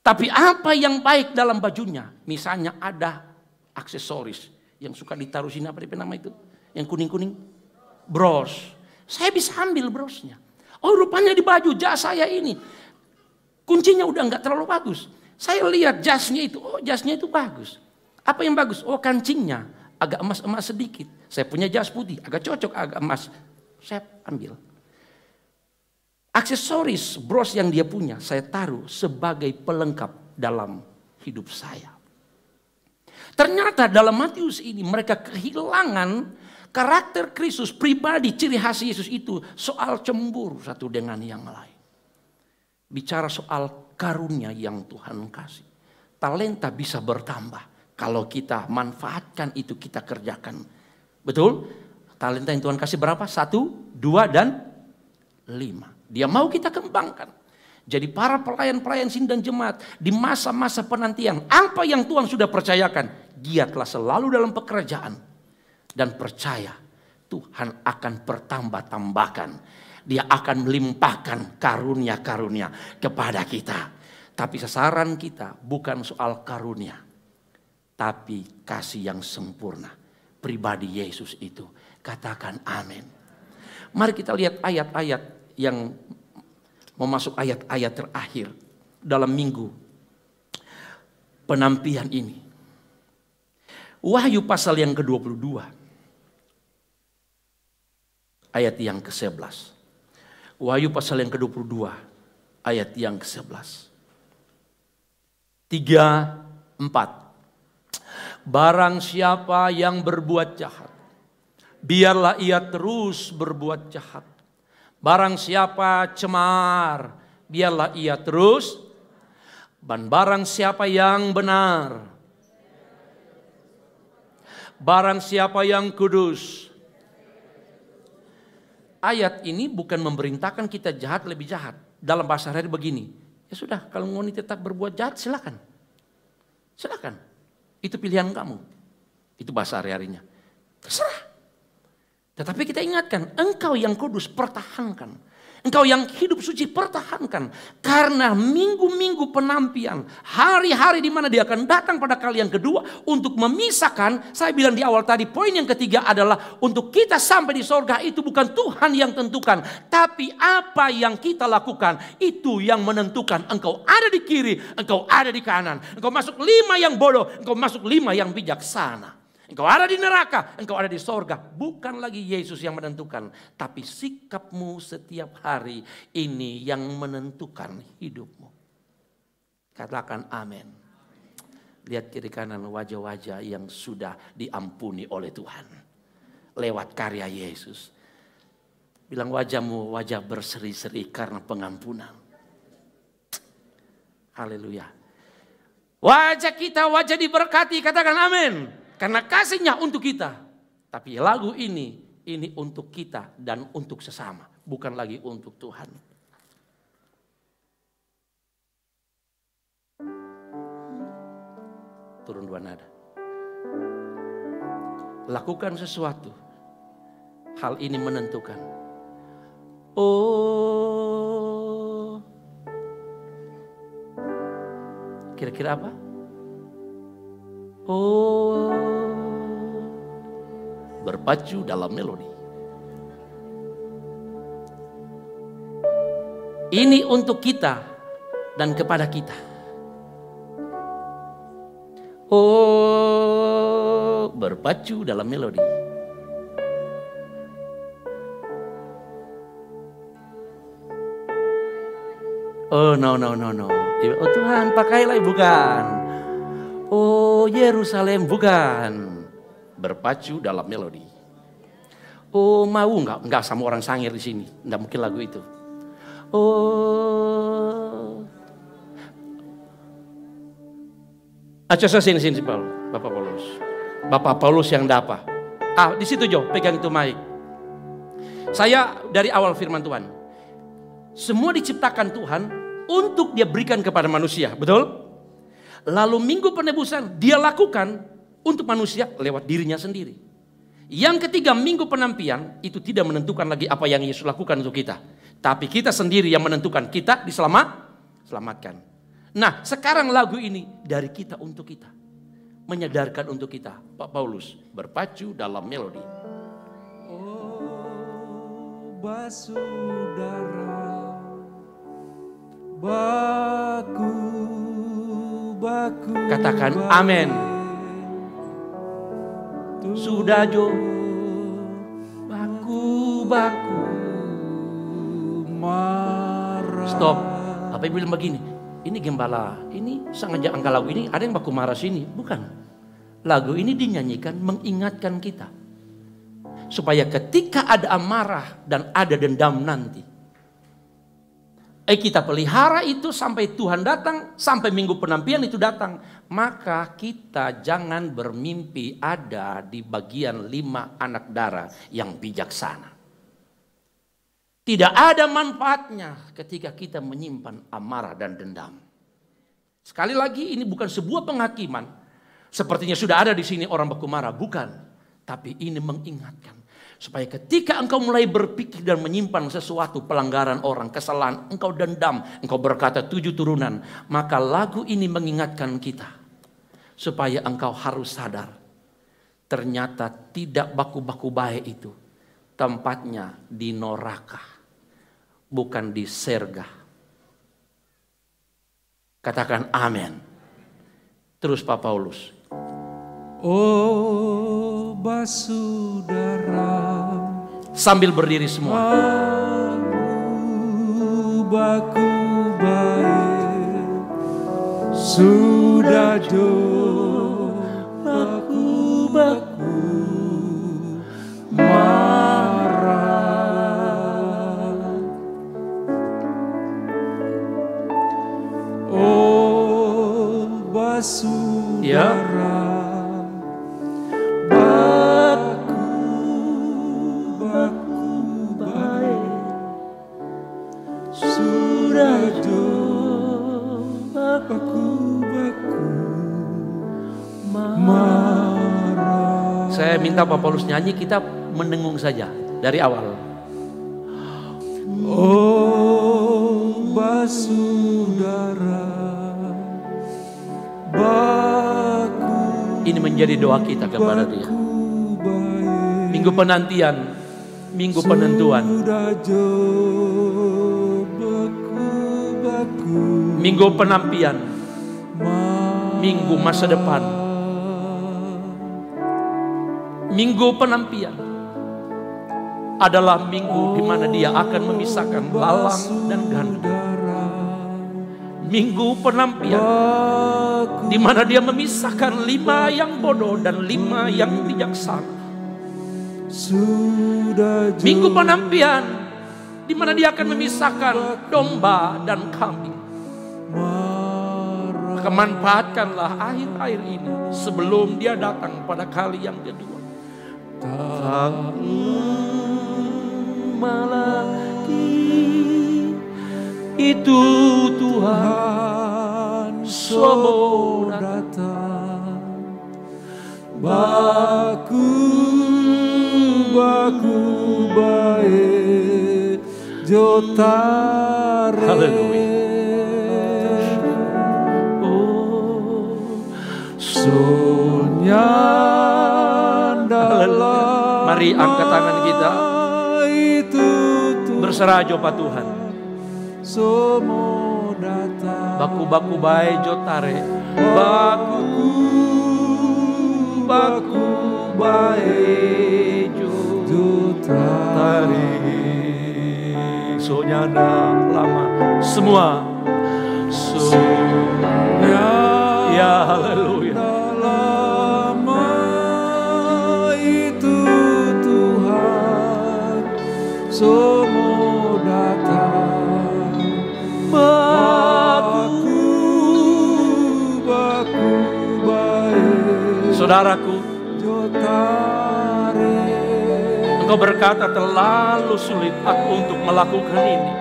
C: Tapi apa yang baik dalam bajunya? Misalnya ada aksesoris yang suka ditaruh sini, apa nama itu? Yang kuning-kuning, bros. Saya bisa ambil brosnya. Oh, rupanya di baju jas saya ini kuncinya udah nggak terlalu bagus. Saya lihat jasnya itu, oh jasnya itu bagus. Apa yang bagus? Oh kancingnya agak emas-emas sedikit. Saya punya jas putih, agak cocok agak emas. Saya ambil. Aksesoris bros yang dia punya saya taruh sebagai pelengkap dalam hidup saya. Ternyata dalam Matius ini mereka kehilangan karakter Kristus, pribadi, ciri khas Yesus itu soal cemburu satu dengan yang lain. Bicara soal karunia yang Tuhan kasih. Talenta bisa bertambah kalau kita manfaatkan itu, kita kerjakan. Betul? Talenta yang Tuhan kasih berapa? 1, 2, dan 5. Dia mau kita kembangkan. Jadi para pelayan-pelayan sini dan jemaat di masa-masa penantian, apa yang Tuhan sudah percayakan, giatlah selalu dalam pekerjaan. Dan percaya Tuhan akan bertambah-tambahkan. Dia akan melimpahkan karunia-karunia kepada kita. Tapi sasaran kita bukan soal karunia. Tapi kasih yang sempurna. Pribadi Yesus itu. Katakan amin. Mari kita lihat ayat-ayat yang memasuk ayat-ayat terakhir dalam minggu penampian ini. Wahyu pasal yang ke-22. Ayat yang ke-11. Wahyu pasal yang ke-22 ayat yang ke-11. 3, 4. Barang siapa yang berbuat jahat, biarlah ia terus berbuat jahat. Barang siapa cemar, biarlah ia terus. Dan barang siapa yang benar, barang siapa yang kudus. Ayat ini bukan memerintahkan kita jahat lebih jahat. Dalam bahasa hari begini, ya sudah, kalau mau tetap berbuat jahat silakan. Silakan. Itu pilihan kamu. Itu bahasa hari-harinya. Terserah. Tetapi kita ingatkan, engkau yang kudus pertahankan. Engkau yang hidup suci pertahankan. Karena minggu-minggu penampian, hari-hari di mana dia akan datang pada kali yang kedua untuk memisahkan. Saya bilang di awal tadi, poin yang ketiga adalah untuk kita sampai di sorga itu bukan Tuhan yang tentukan. Tapi apa yang kita lakukan itu yang menentukan. Engkau ada di kiri, engkau ada di kanan. Engkau masuk 5 yang bodoh, engkau masuk 5 yang bijaksana. Engkau ada di neraka, engkau ada di sorga. Bukan lagi Yesus yang menentukan. Tapi sikapmu setiap hari ini yang menentukan hidupmu. Katakan amin. Lihat kiri kanan wajah-wajah yang sudah diampuni oleh Tuhan. Lewat karya Yesus. Bilang wajahmu wajah berseri-seri karena pengampunan. Haleluya. Wajah kita wajah diberkati, katakan amin. Karena kasihnya untuk kita. Tapi lagu ini untuk kita dan untuk sesama. Bukan lagi untuk Tuhan. Turun 2 nada. Lakukan sesuatu. Hal ini menentukan. Oh. Kira-kira apa? Oh, berpacu dalam melodi. Ini untuk kita dan kepada kita. Oh, berpacu dalam melodi. Oh, no. Oh Tuhan, pakailah, bukan. Oh Yerusalem, bukan. Berpacu dalam melodi. Oh mau enggak sama orang sangir di sini. Enggak mungkin lagu itu. Oh. Acasa sini Bapak Paulus. Bapak Paulus yang dapa. Di situ Jo, pegang itu mic. Saya dari awal firman Tuhan. Semua diciptakan Tuhan untuk dia berikan kepada manusia, betul? Lalu minggu penebusan dia lakukan untuk manusia lewat dirinya sendiri. Yang ketiga, minggu penampian itu tidak menentukan lagi apa yang Yesus lakukan untuk kita. Tapi kita sendiri yang menentukan kita diselamatkan. Nah sekarang lagu ini dari kita untuk kita. Menyadarkan untuk kita. Pak Paulus berpacu dalam melodi.
A: Oh basudara, baku.
C: Katakan amin. Sudah Jo. Baku. Stop. Apa yang bilang begini? Ini gembala, ini sengaja angka lagu ini ada yang baku marah sini. Bukan. Lagu ini dinyanyikan mengingatkan kita. Supaya ketika ada amarah dan ada dendam nanti. Kita pelihara itu sampai Tuhan datang, sampai minggu penampian itu datang. Maka kita jangan bermimpi ada di bagian 5 anak darah yang bijaksana. Tidak ada manfaatnya ketika kita menyimpan amarah dan dendam. Sekali lagi ini bukan sebuah penghakiman. Sepertinya sudah ada di sini orang baku marah, bukan. Tapi ini mengingatkan. Supaya ketika engkau mulai berpikir dan menyimpan sesuatu pelanggaran orang, kesalahan, engkau dendam, engkau berkata 7 turunan. Maka lagu ini mengingatkan kita. Supaya engkau harus sadar. Ternyata tidak baku-baku baik itu. Tempatnya di neraka. Bukan di surga. Katakan amin. Terus Pak Paulus.
A: Oh basudara,
C: sambil berdiri semua.
D: baku baik sudah jauh baku marah. Oh basudara, baku baik sudah jauh baku marah.
C: Saya minta Pak Paulus nyanyi, kita mendengung saja dari awal.
D: Oh basudara, baku.
C: Ini menjadi doa kita kepada Dia. Minggu penantian, minggu penentuan, minggu penampian, minggu masa depan, minggu penampian adalah minggu di mana Dia akan memisahkan lalang dan gandum. Minggu penampian di mana Dia memisahkan 5 yang bodoh dan 5 yang bijaksana. Minggu penampian di mana Dia akan memisahkan domba dan kambing. Maka manfaatkanlah akhir-akhir ini sebelum Dia datang pada kali yang kedua. Malaki itu Tuhan semua datang,
D: baku baik jotare.
C: Haleluya. Mari angkat tangan kita, berserah jopah Tuhan. Baku baik jotare, baku baik jotare. Sonyana lama semua. Ya haleluya.
D: Lama itu Tuhan semua datang, baku baik.
C: Saudaraku, engkau berkata terlalu sulit aku untuk melakukan ini.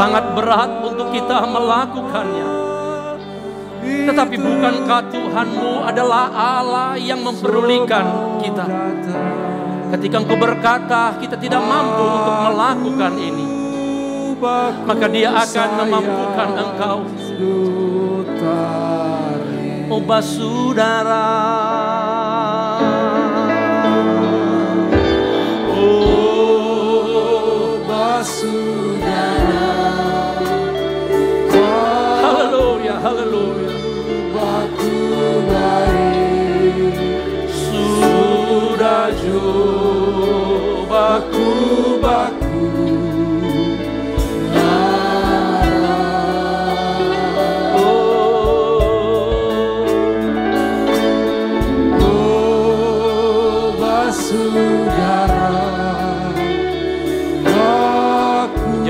C: Sangat berat untuk kita melakukannya. Tetapi bukankah Tuhanmu adalah Allah yang mempedulikan kita? Ketika engkau berkata kita tidak mampu untuk melakukan ini, maka Dia akan memampukan engkau. Oh basudara, oh basudara, haleluya, haleluya.
D: Baku baik sudah jauh baku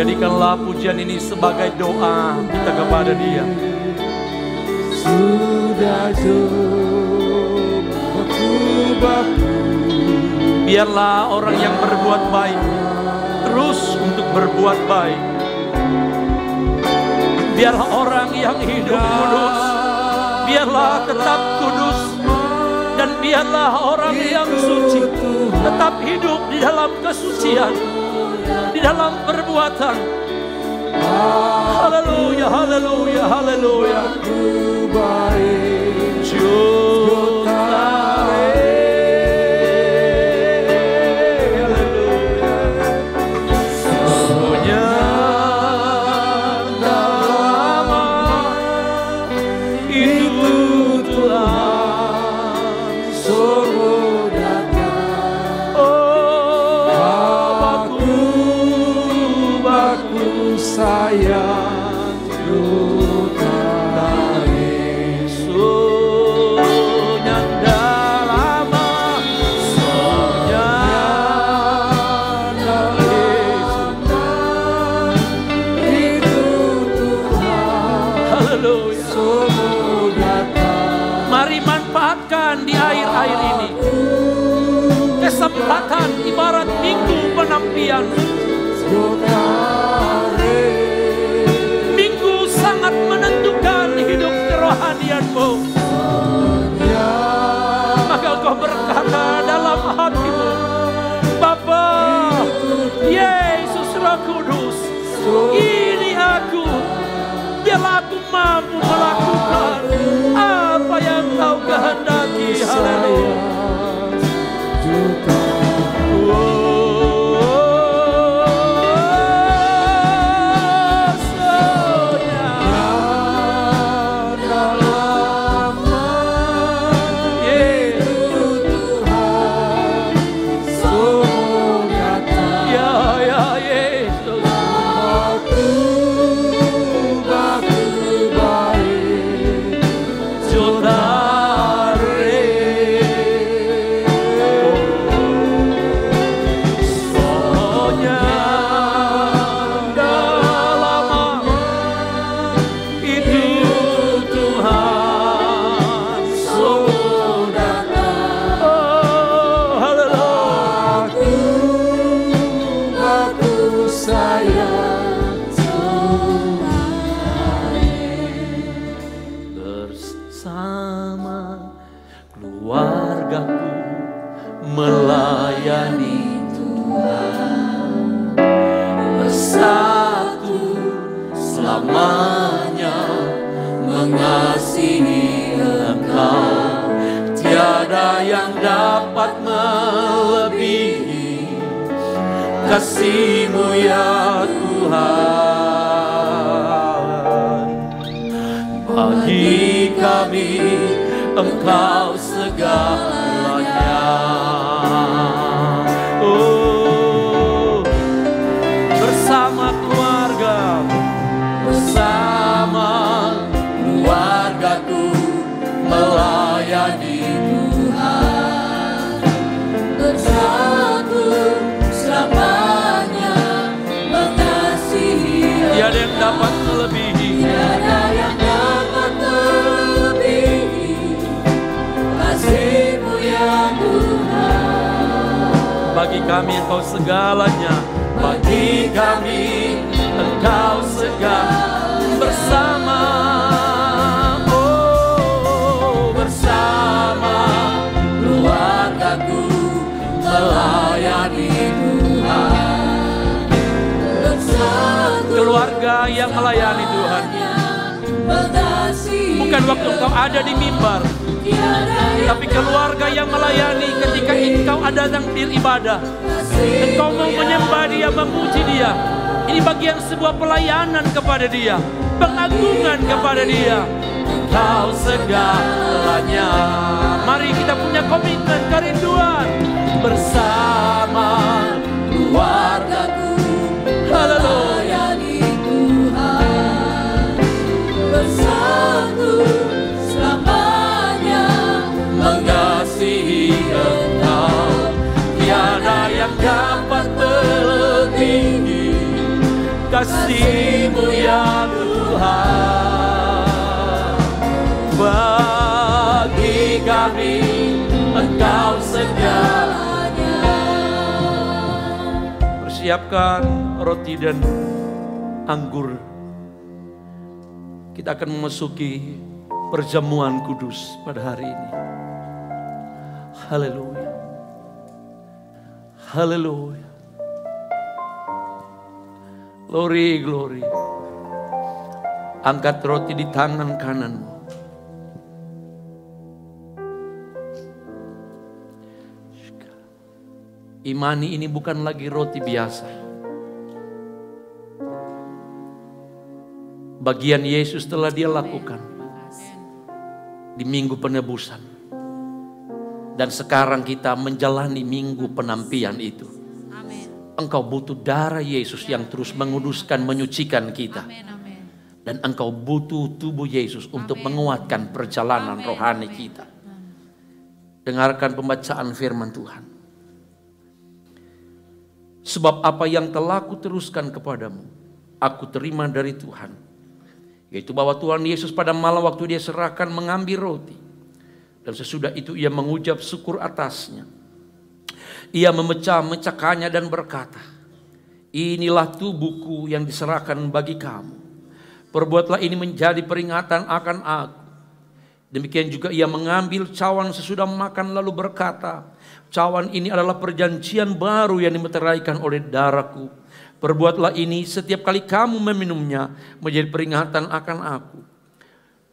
C: Jadikanlah pujian ini sebagai doa kita kepada Dia.
D: Sudah jauh baku.
C: Biarlah orang yang berbuat baik terus untuk berbuat baik. Biarlah orang yang hidup kudus, biarlah tetap kudus. Dan biarlah orang yang suci tetap hidup di dalam kesucian, di dalam perbuatan. Haleluya, haleluya, haleluya.
A: Haleluya.
D: Semua datang.
A: Mari manfaatkan di air-air ini kesempatan ibarat minggu penampian. Minggu sangat menentukan hidup kerohanianmu. Maka kau berkata dalam hatimu, Bapa, Yesus Roh Kudus, ini aku, biarlah aku mampu melakukan apa yang kau kehendaki. Haleluya. Melayani Tuhan bersatu selamanya, mengasihi Engkau. Tiada yang dapat melebihi kasih-Mu ya Tuhan. Bagi kami Engkau segalanya. Oh, bersama keluarga, bersama keluargaku melayani Tuhan, bersatu selamanya, mengasihi. Tiada yang dapat melebihi, tiada yang dapat melebihi kasih-Mu ya Tuhan. Bagi kami Engkau segalanya, bagi kami Engkau segalanya. Bersama, oh bersama keluargaku melayani Tuhan. Bersatu keluarga yang melayani Tuhan. Bukan waktu engkau ada di mimbar, tapi keluarga yang melayani ketika engkau ada dalam beribadah. Engkau mau menyembah Dia, memuji Dia. Ini bagian sebuah pelayanan kepada Dia, pengagungan kepada Dia. Engkau segalanya. Mari kita punya komitmen, kerinduan bersama keluargaku. Haleluya. Bersatu selamanya, mengasihi Engkau. Tiada yang dapat melebihi kasih-Mu ya Tuhan. Bagi kami Engkau segalanya. Persiapkan roti dan anggur. Kita akan memasuki perjamuan kudus pada hari ini. Haleluya. Haleluya. Glory, glory. Angkat roti di tangan kananmu. Imani ini bukan lagi roti biasa. Bagian Yesus telah Dia lakukan di minggu penebusan. Dan sekarang kita menjalani minggu penampian itu. Engkau butuh darah Yesus yang terus menguduskan, menyucikan kita. Dan engkau butuh tubuh Yesus untuk menguatkan perjalanan rohani kita. Dengarkan pembacaan firman Tuhan. Sebab apa yang telah Kuteruskan kepadamu, Aku terima dari Tuhan,
C: Yaitu bahwa Tuhan Yesus pada malam waktu dia serahkan mengambil roti. Dan sesudah itu ia mengucap syukur atasnya. Ia memecah-mecahkannya dan berkata, inilah tubuhku yang diserahkan bagi kamu. Perbuatlah ini menjadi peringatan akan aku. Demikian juga ia mengambil cawan sesudah makan lalu berkata, cawan ini adalah perjanjian baru yang dimeteraikan oleh darahku. Perbuatlah ini setiap kali kamu meminumnya menjadi peringatan akan aku.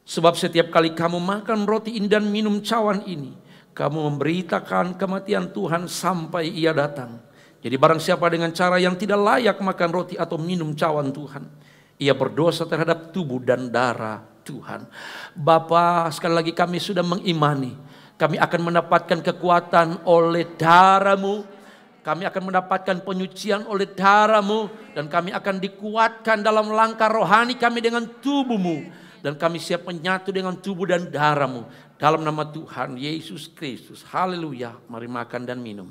C: Sebab setiap kali kamu makan roti ini dan minum cawan ini, kamu memberitakan kematian Tuhan sampai ia datang. Jadi barang siapa dengan cara yang tidak layak makan roti atau minum cawan Tuhan, ia berdosa terhadap tubuh dan darah Tuhan. Bapa, sekali lagi kami sudah mengimani, kami akan mendapatkan kekuatan oleh darah-Mu, kami akan mendapatkan penyucian oleh darah-Mu, dan kami akan dikuatkan dalam langkah rohani kami dengan tubuh-Mu, dan kami siap menyatu dengan tubuh dan darah-Mu. Dalam nama Tuhan Yesus Kristus, haleluya. Mari makan dan minum.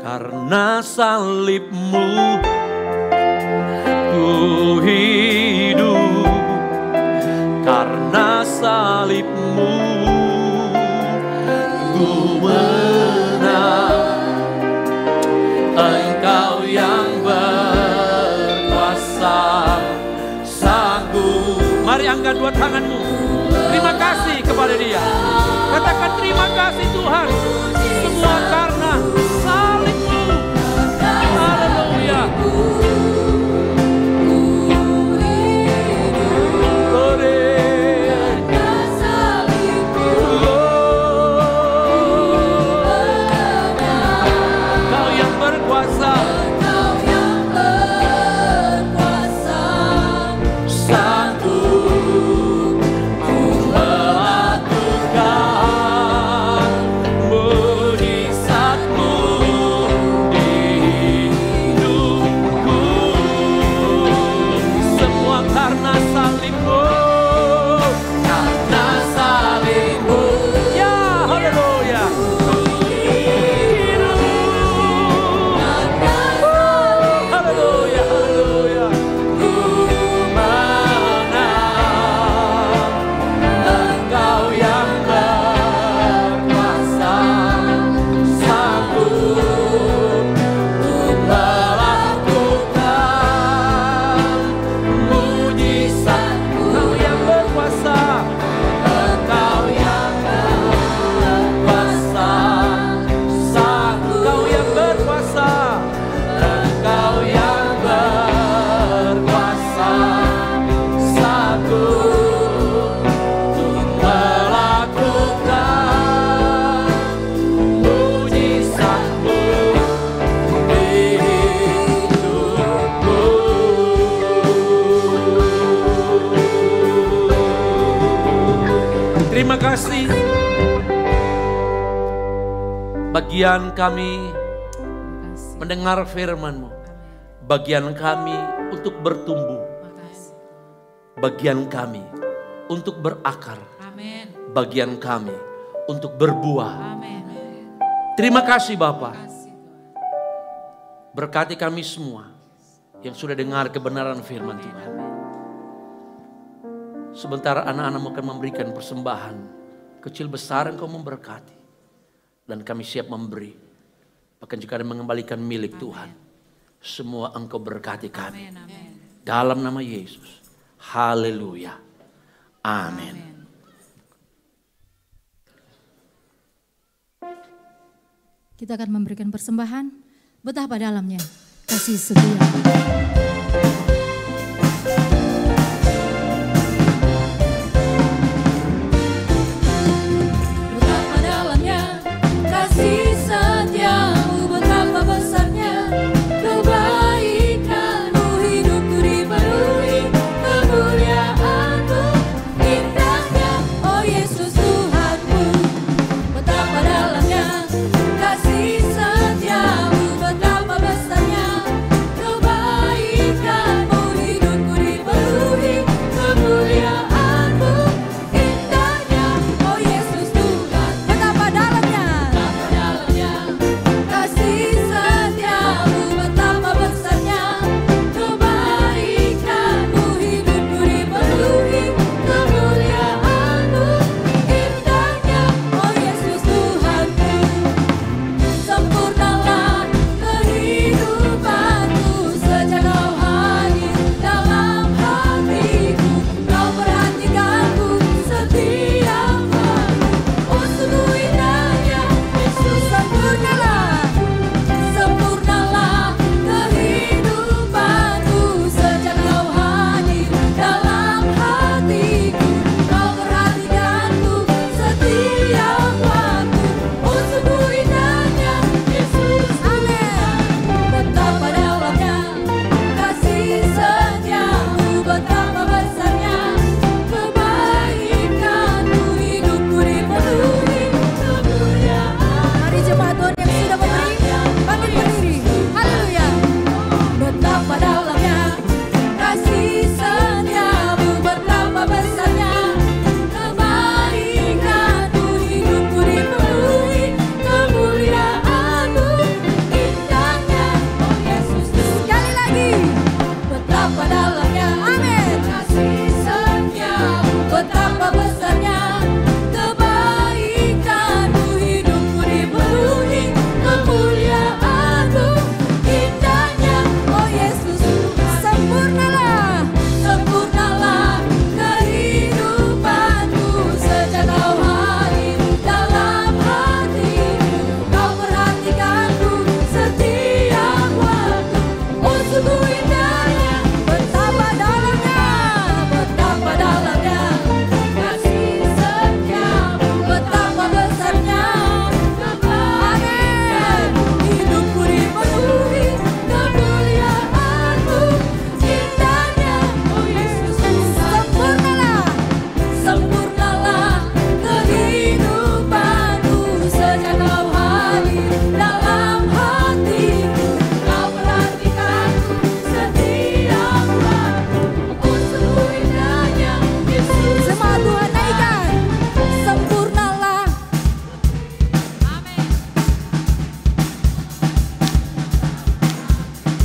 C: Karena salib-Mu ku hidup, karena salib-Mu ku menang. Engkau yang berkuasa sanggup. Mari angkat dua tanganmu, terima kasih kepada Dia. Katakan terima kasih Tuhan, semua karena salib-Mu. Haleluya. Terima kasih. Bagian kami mendengar firman-Mu. Bagian kami untuk bertumbuh. Bagian kami untuk berakar. Bagian kami untuk berbuah. Terima kasih Bapa. Berkati kami semua yang sudah dengar kebenaran firman Tuhan. Sebentar anak-anak akan memberikan persembahan. Kecil besar Engkau memberkati. Dan kami siap memberi. Bahkan jika ada mengembalikan milik Tuhan. Semua Engkau berkati kami. Dalam nama Yesus. Haleluya. Amin.
B: Kita akan memberikan persembahan. Betapa dalamnya kasih setia.
E: Kasih setiamu betapa besarnya.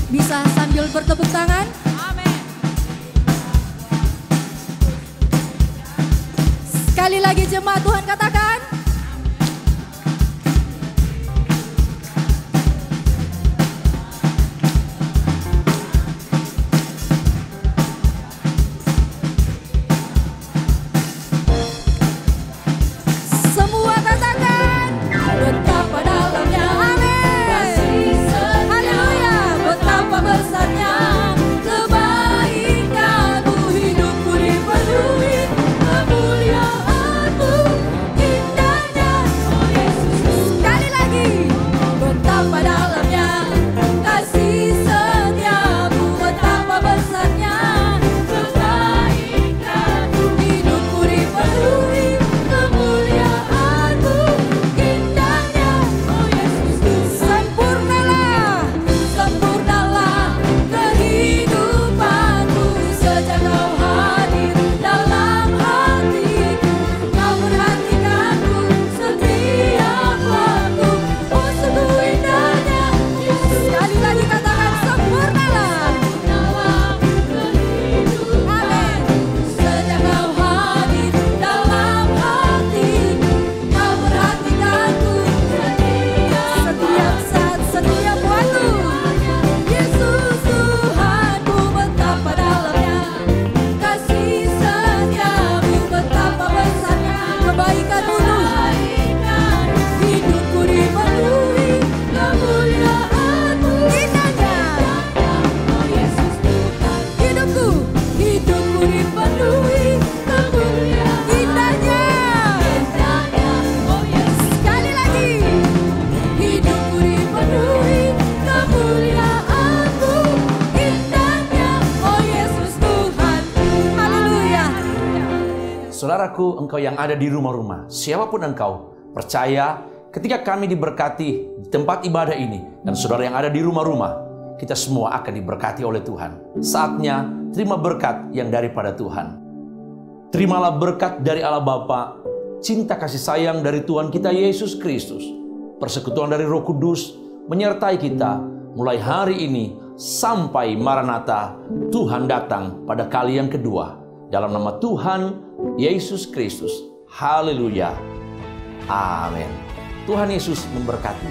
B: Bisa sambil bertepuk tangan.
E: Amin.
B: Sekali lagi jemaat Tuhan katakan. Semua katakan. Betapa dalamnya. Amin. Haleluya. Betapa besarnya kebaikan-Mu, hidupku dipenuhi kemuliaan-Mu, indahnya, oh Yesus. Sekali lagi. Betapa dalamnya kasih setia-Mu, betapa besarnya kebaikan-Mu, hidupku dipenuhi kemuliaan-Mu, indahnya, oh Yesus. Sempurnalah, sempurnalah kehidupanku sejak Kau hadir dalam hatiku. Kau perhatikanku setiap waktu, oh sungguh indahnya Yesus. Sekali lagi katakan sempurnalah. Amin. Sejak Kau hadir dalam hatiku, Kau perhatikanku setiap saat, setiap waktu. Yesus Tuhanku, betapa dalamnya kasih setia-Mu, betapa besarnya kebaikan-Mu, hidupku dipenuhi kemuliaan-Mu, indahnya, oh Yesus Tuhan. Hidupku dipenuhi kemuliaan, indahnya, oh Yesus. Sekali lagi. Hidupku dipenuhi kemuliaan-Mu, indahnya, oh Yesus Tuhan. Haleluya.
C: Saudaraku, engkau yang ada di rumah-rumah, siapapun engkau, percaya ketika kami diberkati di tempat ibadah ini, dan saudara yang ada di rumah-rumah, kita semua akan diberkati oleh Tuhan. Saatnya terima berkat yang daripada Tuhan. Terimalah berkat dari Allah Bapa, cinta kasih sayang dari Tuhan kita Yesus Kristus, persekutuan dari Roh Kudus menyertai kita mulai hari ini sampai Maranatha, Tuhan datang pada kali yang kedua. Dalam nama Tuhan Yesus Kristus. Haleluya. Amin. Tuhan Yesus memberkati.